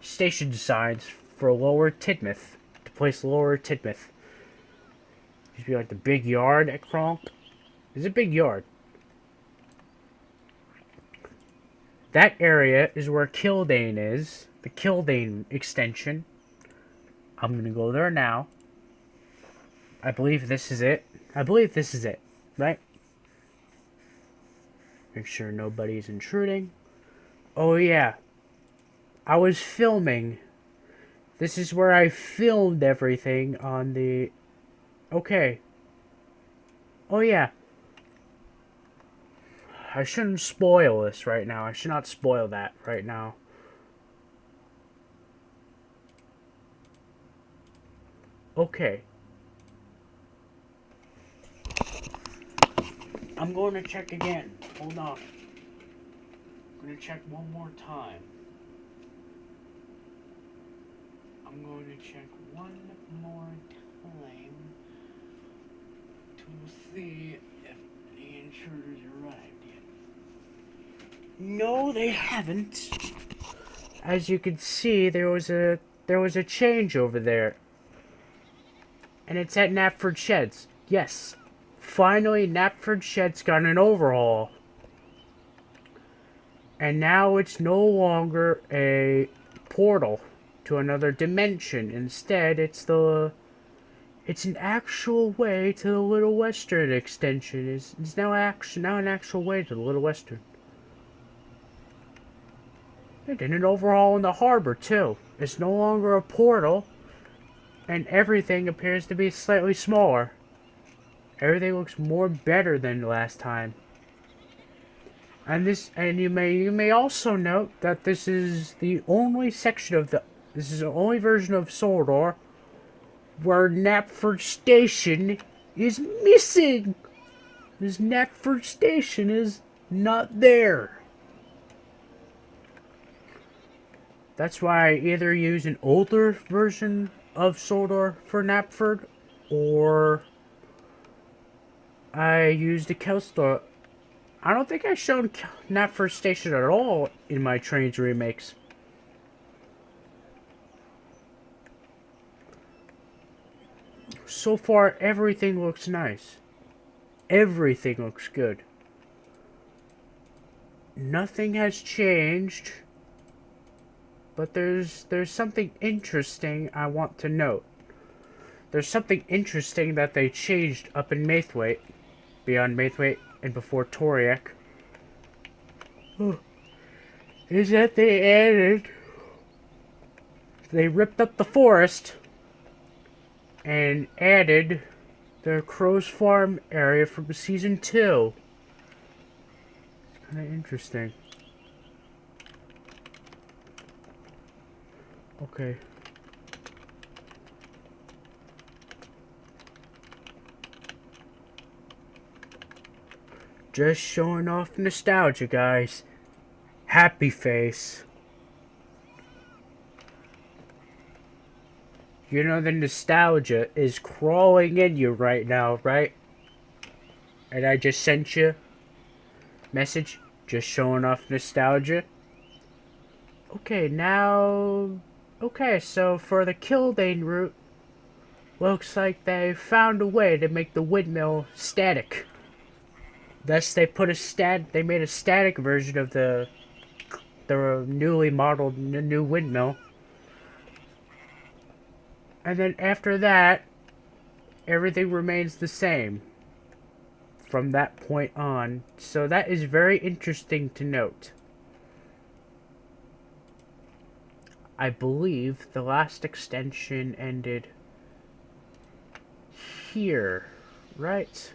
station designs for Lower Tidmouth, to place Lower Tidmouth. Used to be like the big yard at Kronk. It's a big yard. That area is where Kildane is, the Kildane extension. I'm gonna go there now. I believe this is it. Right? Make sure nobody's intruding. Oh yeah. I was filming. This is where I filmed everything on the... Okay. Oh yeah. I shouldn't spoil this right now. I should not spoil that right now. Okay. I'm going to check again. Hold on. I'm going to check one more time. I'm going to check one more time to see if the intruders arrived yet. No, they haven't. As you can see, there was a change over there. And it's at Knapford Sheds. Yes. Finally, Knapford Sheds got an overhaul. And now it's no longer a portal to another dimension. Instead, it's an actual way to the Little Western extension. It's now an actual way to the Little Western. They did an overhaul in the harbor, too. It's no longer a portal, and everything appears to be slightly smaller. Everything looks more better than last time. And you may also note that this is the only section of this is the only version of Sordor where Knapford Station is missing. This Knapford Station is not there. That's why I either use an older version of Sordor for Knapford, or I use the Kelstor. I don't think I've shown Knapford Station at all in my Trainz remakes. So far, everything looks nice. Everything looks good. Nothing has changed. But there's something interesting I want to note. There's something interesting that they changed up in Maithwaite, beyond Maithwaite and before Toriak. Is that they ripped up the forest and added the Crow's Farm area from Season 2. It's kind of interesting. Okay. Just showing off nostalgia, guys. Happy face. You know the nostalgia is crawling in you right now, right? And I just sent you message just showing off nostalgia. Okay, now... Okay, so for the Kildane route, looks like they found a way to make the windmill static. Thus, they made a static version of the newly modeled new windmill. And then after that, everything remains the same from that point on. So that is very interesting to note. I believe the last extension ended here, right?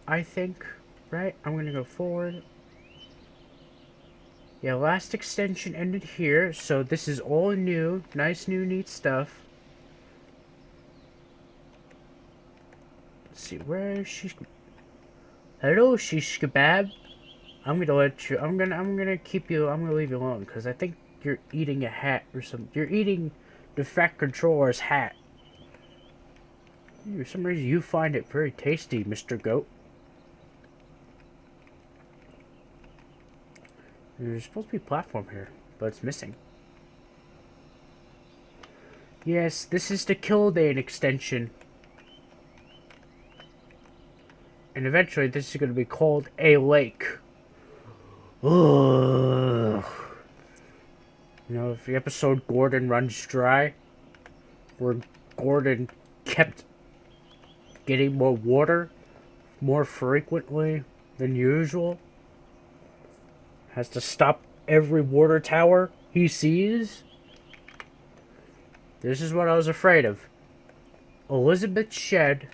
I think, right? I'm gonna go forward. Yeah, last extension ended here, so this is all new. Nice, new, neat stuff. Let's see, where is she? Hello, shish kebab. I'm gonna let you. I'm gonna keep you. I'm gonna leave you alone because I think you're eating a hat or something. You're eating the Fat Controller's hat. For some reason, you find it very tasty, Mr. Goat. There's supposed to be a platform here, but it's missing. Yes, this is the Kildane extension. And eventually this is going to be called a lake. Ugh. You know, the episode Gordon Runs Dry, where Gordon kept getting more water more frequently than usual. Has to stop every water tower he sees. This is what I was afraid of. Elizabeth's shed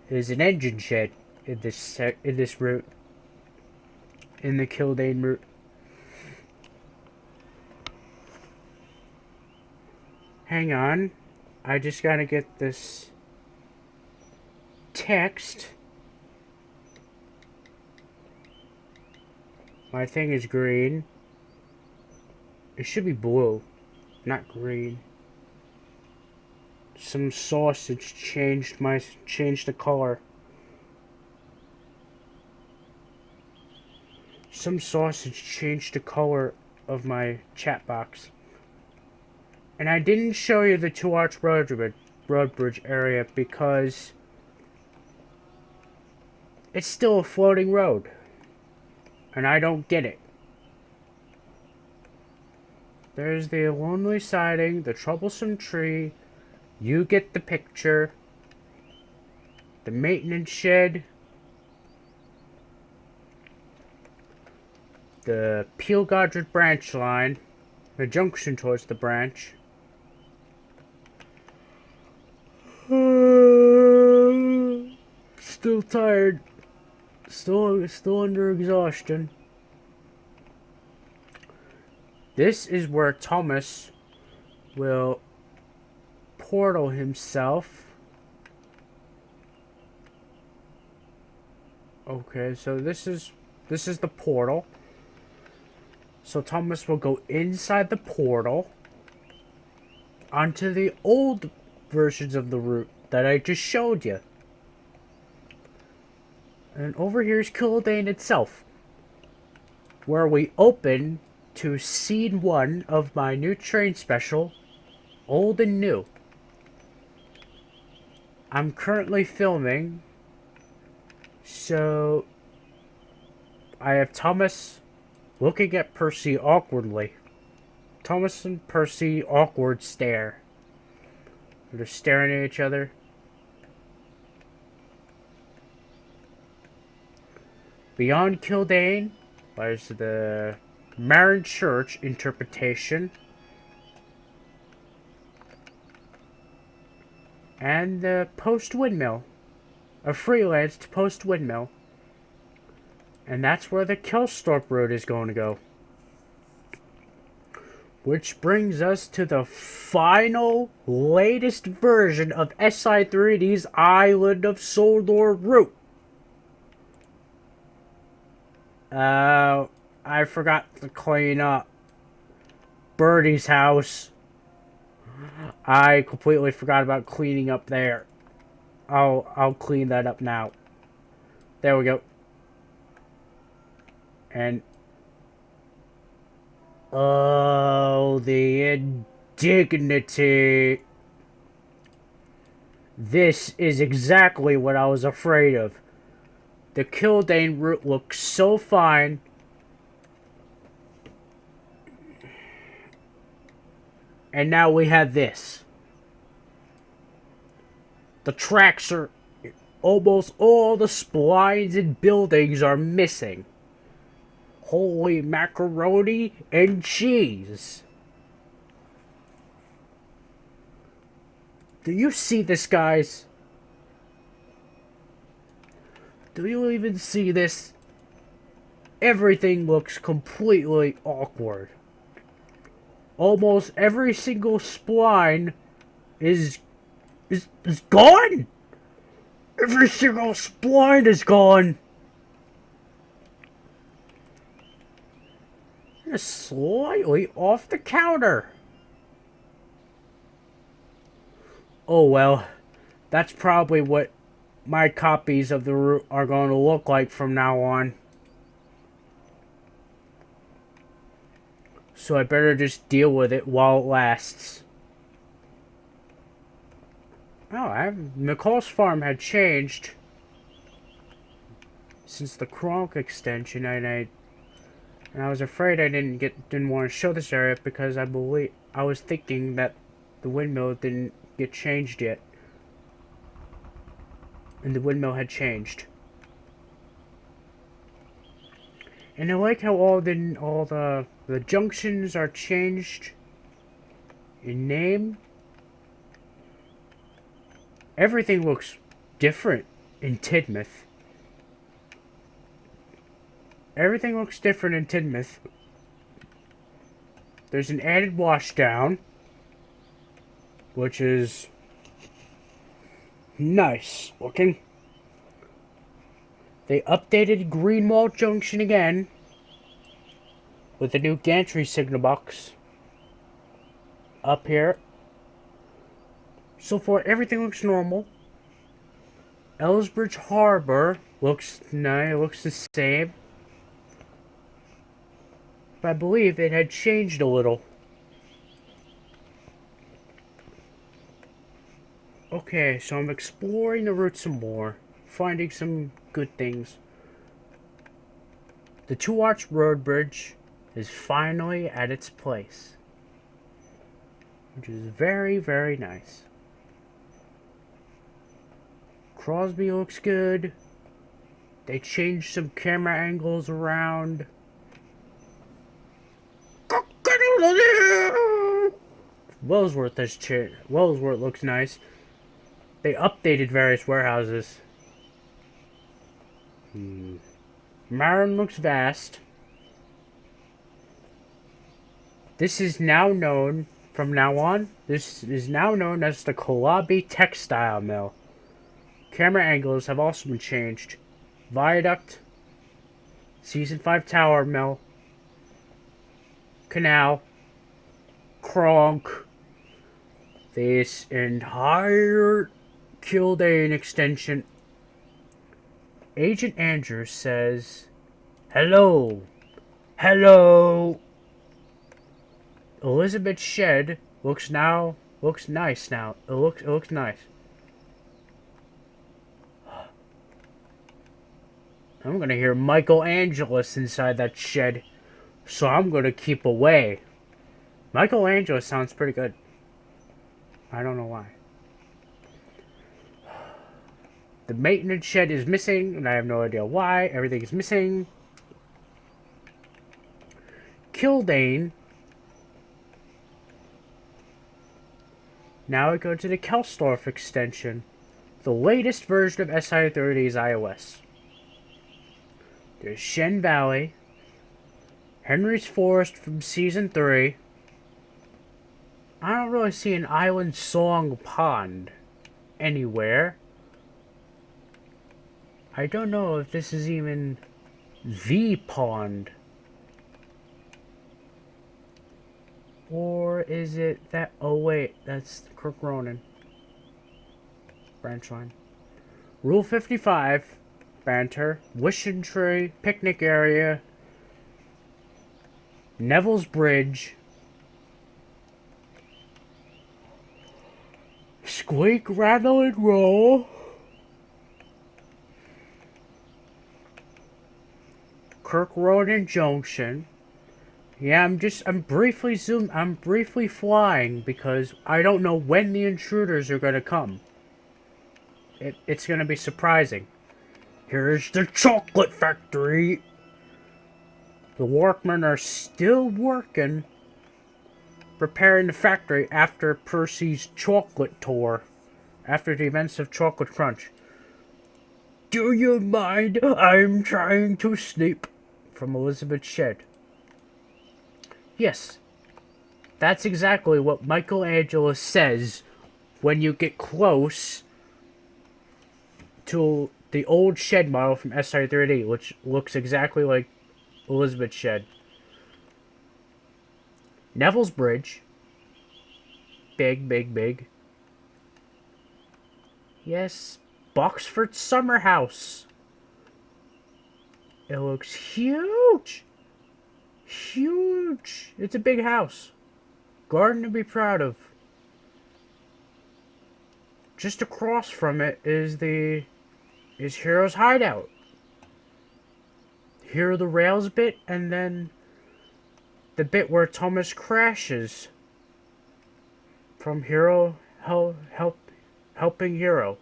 is an engine shed in this route. In the Kildane route. Hang on. I just gotta get this text. My thing is green. It should be blue, not green. Some sausage changed the color. Some sausage changed the color of my chat box. And I didn't show you the Two Arch Road Bridge area because it's still a floating road. And I don't get it. There's the lonely siding, the troublesome tree. You get the picture. The maintenance shed. the Peel Godred branch line, the junction towards the branch. Still tired. Still under exhaustion. This is where Thomas will portal himself. Okay, so this is the portal. So Thomas will go inside the portal onto the old versions of the route that I just showed you. And over here is Kildane itself, where we open to scene 1 of my new Trainz special, Old and New. I'm currently filming, so I have Thomas looking at Percy awkwardly. Thomas and Percy awkward stare. They're staring at each other. Beyond Kildane lies the Marin Church interpretation and the post windmill, a freelanced post windmill, and that's where the Kelstorp Road is going to go. Which brings us to the final, latest version of SI3D's Island of Sodor route. I forgot to clean up Birdie's house. I completely forgot about cleaning up there. I'll clean that up now. There we go. And oh, the indignity. This is exactly what I was afraid of. The Kildane route looks so fine. And now we have this. The tracks are... almost all the splines and buildings are missing. Holy macaroni and cheese. Do you see this, guys? Do you even see this? Everything looks completely awkward. Almost every single spline is gone. Every single spline is gone. Just slightly off the counter. Oh well, that's probably what my copies of the route are going to look like from now on. So I better just deal with it while it lasts. Oh, Nicole's farm had changed since the Kronk extension, and I was afraid I didn't want to show this area because I was thinking that the windmill didn't get changed yet. And the windmill had changed. And I like how all the junctions are changed in name. Everything looks different in Tidmouth. Everything looks different in Tidmouth. There's an added washdown, which is nice looking. They updated Greenwald Junction again with a new gantry signal box up here. So far, everything looks normal. Ellsbridge Harbor looks nice. Looks the same. But I believe it had changed a little. Okay, so I'm exploring the route some more, finding some good things. The two-arch road bridge is finally at its place, which is very, very nice. Crosby looks good. They changed some camera angles around. Wellsworth has changed. Wellsworth looks nice. They updated various warehouses. Marin looks vast. This is now known, from now on, this is now known as the Kalabi Textile Mill. Camera angles have also been changed. Viaduct, Season 5 Tower Mill, Canal, Kronk. This entire Kildane extension. Agent Andrews says, "Hello. Hello." Elizabeth Shed looks nice now. It looks nice. I'm gonna hear Michael Angelis inside that shed, so I'm gonna keep away. Michael Angelis sounds pretty good. I don't know why. The maintenance shed is missing, and I have no idea why. Everything is missing. Kildane. Now I go to the Kelsdorf extension. The latest version of SI-30's iOS. There's Shen Valley. Henry's Forest from Season 3. I don't really see an Island Song Pond anywhere. I don't know if this is even the pond. Or is it that... Oh wait, that's Kirk Ronan. Branch line. Rule 55. Banter. Wishing Tree. Picnic area. Neville's Bridge. Squeak, rattle, and roll. Kirk Ronan Junction. Yeah, I'm briefly flying because I don't know when the intruders are gonna come. It's gonna be surprising. Here's the chocolate factory. The workmen are still working, preparing the factory after Percy's chocolate tour, after the events of Chocolate Crunch. Do you mind? I'm trying to sleep. From Elizabeth Shed. Yes, that's exactly what Michelangelo says when you get close to the old Shed model from SI-30, which looks exactly like Elizabeth Shed. Neville's Bridge. Big, big, big. Yes, Boxford Summer House. It looks huge. Huge. It's a big house. Garden to be proud of. Just across from it is Hero's hideout. Hero the Rails bit, and then the bit where Thomas crashes from Hero helping Hero.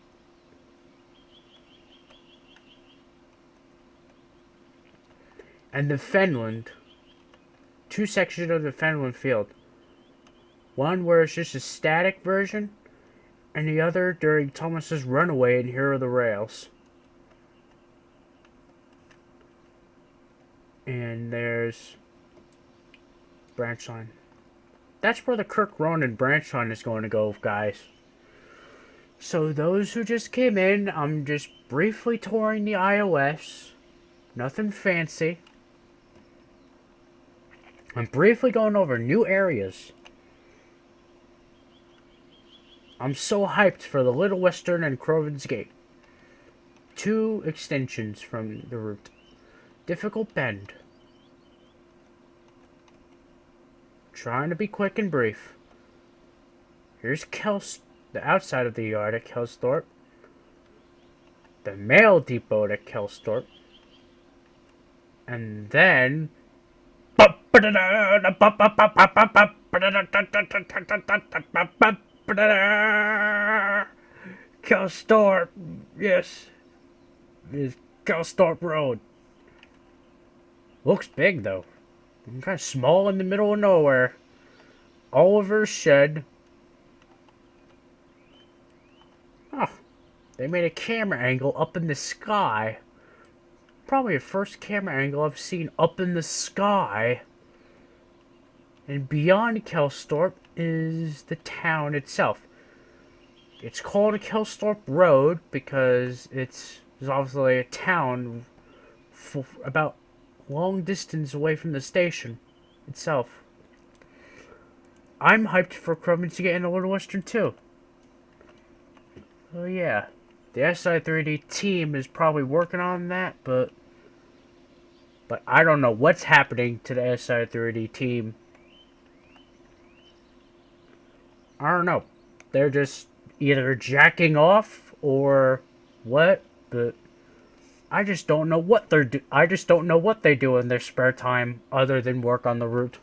And the Fenland. Two sections of the Fenland field. One where it's just a static version, and the other during Thomas's runaway in Hero the Rails. And there's branch line. That's where the Kirk Ronan branch line is going to go, guys. So those who just came in, I'm just briefly touring the iOS. Nothing fancy. I'm briefly going over new areas. I'm so hyped for the Little Western and Crovin's Gate. Two extensions from the route. Difficult Bend. Trying to be quick and brief. Here's the outside of the yard at Kelsthorpe. The mail depot at Kelsthorpe. And then... Kelsthorpe, yes, is Kelsthorpe Road. Looks big though. I'm kind of small in the middle of nowhere. Oliver said, oh, they made a camera angle up in the sky. Probably the first camera angle I've seen up in the sky. And beyond Kelsthorpe is the town itself. It's called a Kelsthorpe Road because it's obviously a town about long distance away from the station itself. I'm hyped for Crumman to get in a Little Western too. Oh yeah, the SI3D team is probably working on that, but I don't know what's happening to the SI3D team. I don't know. They're just either jacking off or what, but I just don't know what I just don't know what they do in their spare time other than work on the route.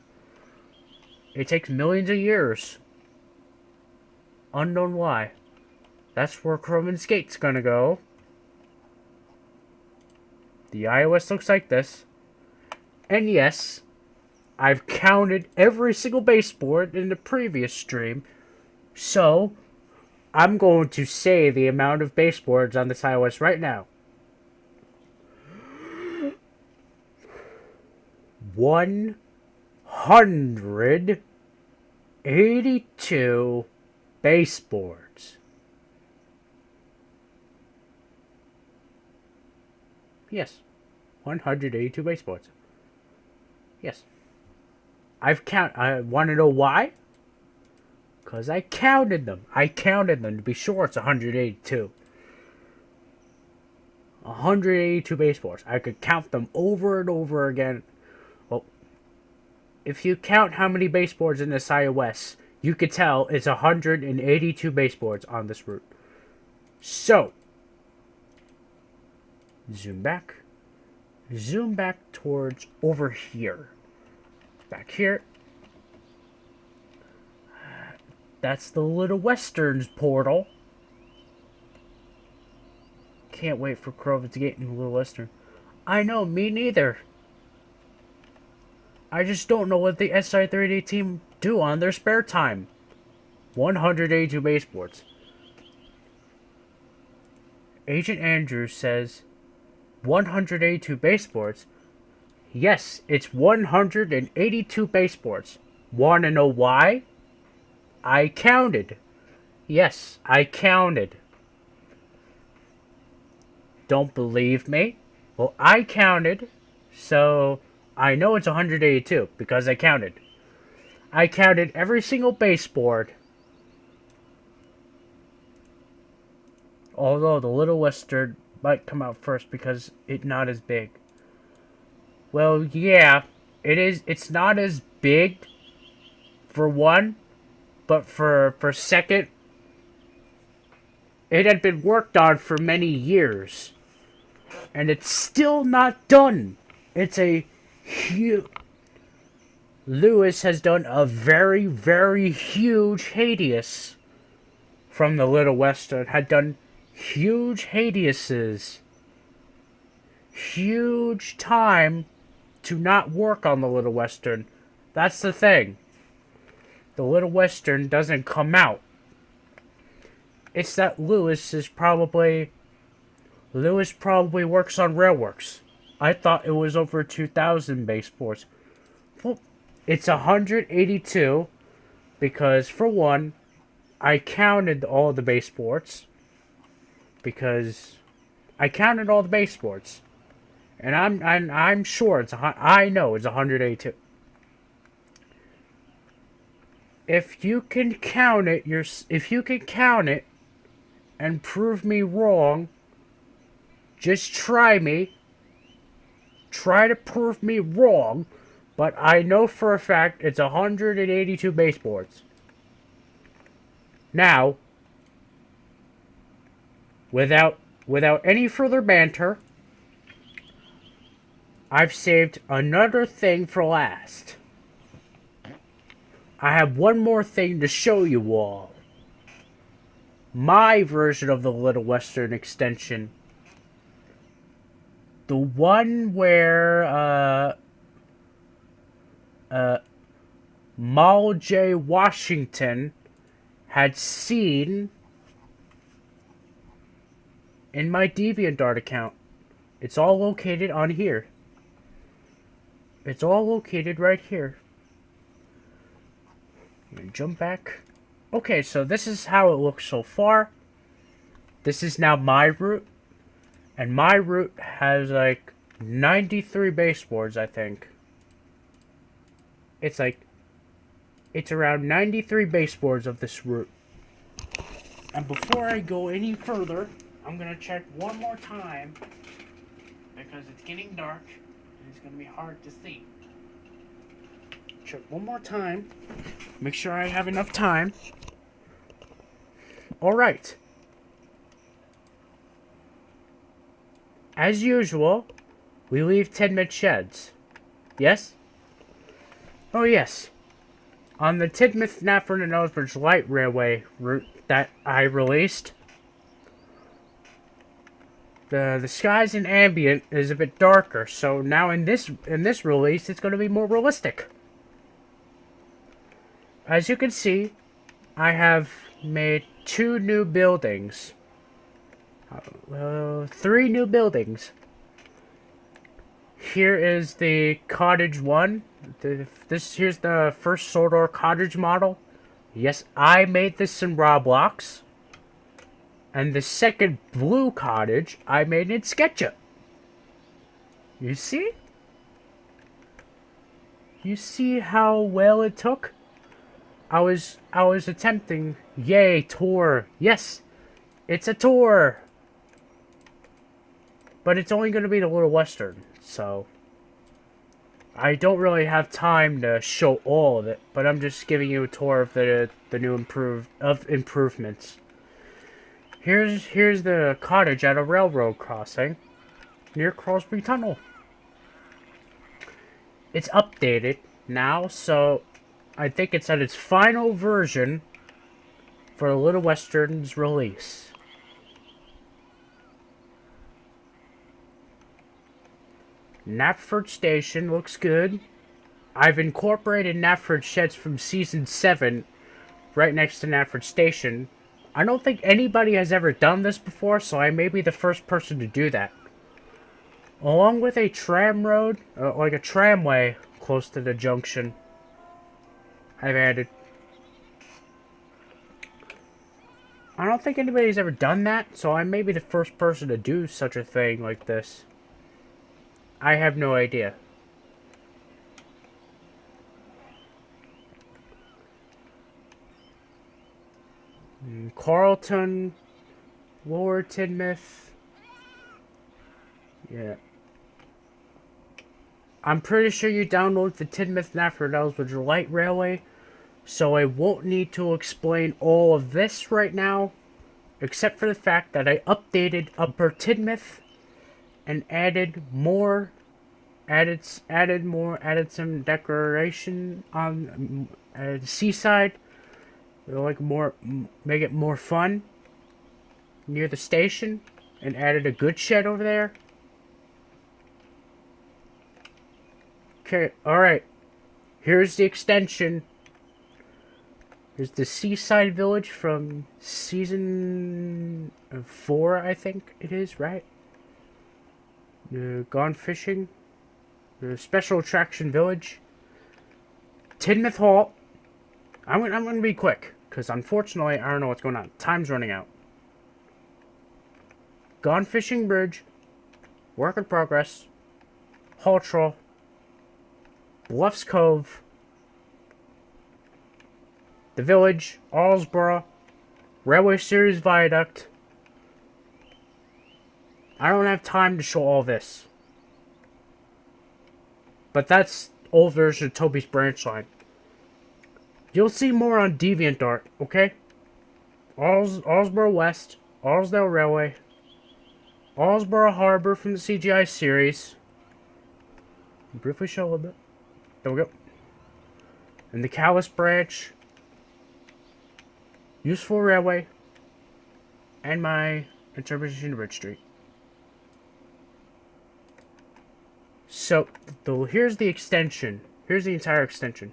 It takes millions of years. Unknown why. That's where Crowman's Gate's gonna go. The iOS looks like this. And yes, I've counted every single baseboard in the previous stream. So, I'm going to say the amount of baseboards on this iOS right now. 182 baseboards. Yes, 182 baseboards. Yes. I want to know why? Because I counted them. I counted them to be sure it's 182. 182 baseboards. I could count them over and over again. Well, if you count how many baseboards in this iOS, you could tell it's 182 baseboards on this route. So, zoom back. Zoom back towards over here. Back here. That's the Little Westerns portal. Can't wait for Croven to get in Little Western. I know, me neither. I just don't know what the SI3D team do on their spare time. 182 baseboards. Agent Andrews says 182 baseboards. Yes, it's 182 baseboards. Wanna know why? I counted. Yes, I counted. Don't believe me? Well, I counted, so I know it's 182 because I counted. I counted every single baseboard. Although the Little Western might come out first because it's not as big. Well, yeah, it is. It's not as big for one, but for second, it had been worked on for many years, and it's still not done. It's a huge. Lewis has done a very, very huge Hades from the Little Western. Had done huge Hadeses. Huge time to not work on the Little Western. That's the thing. The Little Western doesn't come out. It's that Lewis probably works on Railworks. I thought it was over 2,000 baseboards. Well, it's 182 because, for one, I counted all the baseboards. Because I counted all the baseboards. And I'm sure I know it's 182. If you can count it, and prove me wrong, just try me. Try to prove me wrong, but I know for a fact it's 182 baseboards. Now, without any further banter, I've saved another thing for last. I have one more thing to show you all. My version of the Little Western extension. The one where, Mall J. Washington had seen in my DeviantArt account. It's all located on here. It's all located right here. Jump back. Okay, so this is how it looks so far. This is now my route. And my route has like 93 baseboards, I think. It's around 93 baseboards of this route. And before I go any further, I'm gonna check one more time because it's getting dark and it's gonna be hard to see. Check one more time. Make sure I have enough time. Alright. As usual, we leave Tidmouth sheds. Yes? Oh yes. On the Tidmouth, Knapford, and Ellsbridge Light Railway route that I released, the skies and ambient is a bit darker, so now in this release it's going to be more realistic. As you can see, I have made 2 new buildings. 3 new buildings. Here is the cottage 1. Here's the first Sodor cottage model. Yes, I made this in Roblox. And the second blue cottage I made in SketchUp. You see? You see how well it took? I was attempting. Yay, tour. Yes, it's a tour. But it's only going to be the Little Western, so I don't really have time to show all of it. But I'm just giving you a tour of the new improvements. Here's the cottage at a railroad crossing near Crosby Tunnel. It's updated now, so I think it's at its final version for the Little Western's release. Knapford Station looks good. I've incorporated Knapford sheds from Season 7 right next to Knapford Station. I don't think anybody has ever done this before, so I may be the first person to do that. Along with a tram road, like a tramway, close to the junction, I've added. I don't think anybody's ever done that, so I may be the first person to do such a thing like this. I have no idea. Carlton, Lower Tidmouth. Yeah. I'm pretty sure you download the Tidmouth Knapford Ellsbridge Light Railway, so I won't need to explain all of this right now, except for the fact that I updated Upper Tidmouth and added some decoration on the seaside. Make it more fun near the station, and added a good shed over there. Okay, alright. Here's the extension. Here's the seaside village from season 4, I think it is, right? Gone fishing. The special attraction village. Tidmouth Hall. I'm gonna be quick, because unfortunately I don't know what's going on. Time's running out. Gone Fishing Bridge. Work in progress. Haltrel. Bluffs Cove. The Village. Allsborough. Railway Series Viaduct. I don't have time to show all this. But that's old version of Toby's Branch Line. You'll see more on DeviantArt, okay? Allsborough West, Allsdale Railway, Allsborough Harbor from the CGI series. Briefly show a little bit. There we go. And the Callis Branch, Useful Railway, and my interpretation of Bridge Street. So, here's the extension. Here's the entire extension.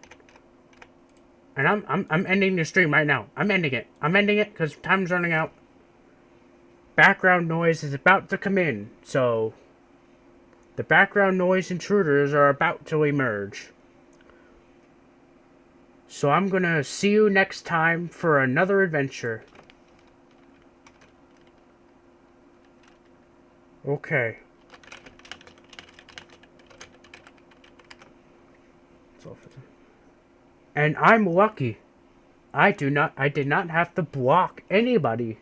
And I'm ending the stream right now. I'm ending it. I'm ending it because time's running out. Background noise is about to come in, so the background noise intruders are about to emerge. So I'm gonna see you next time for another adventure. Okay. And I'm lucky. I did not have to block anybody.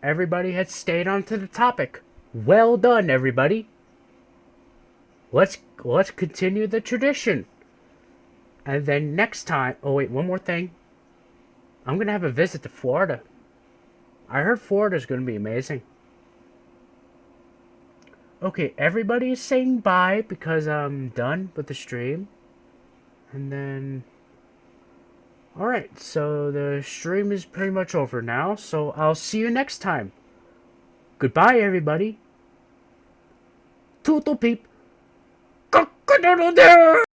Everybody had stayed on to the topic. Well done, everybody. Let's continue the tradition. And then next time, oh wait, one more thing. I'm gonna have a visit to Florida. I heard Florida's gonna be amazing. Okay, everybody is saying bye because I'm done with the stream. And then... Alright, so the stream is pretty much over now, so I'll see you next time. Goodbye, everybody. Toodle peep. Cock-a-doodle-doo!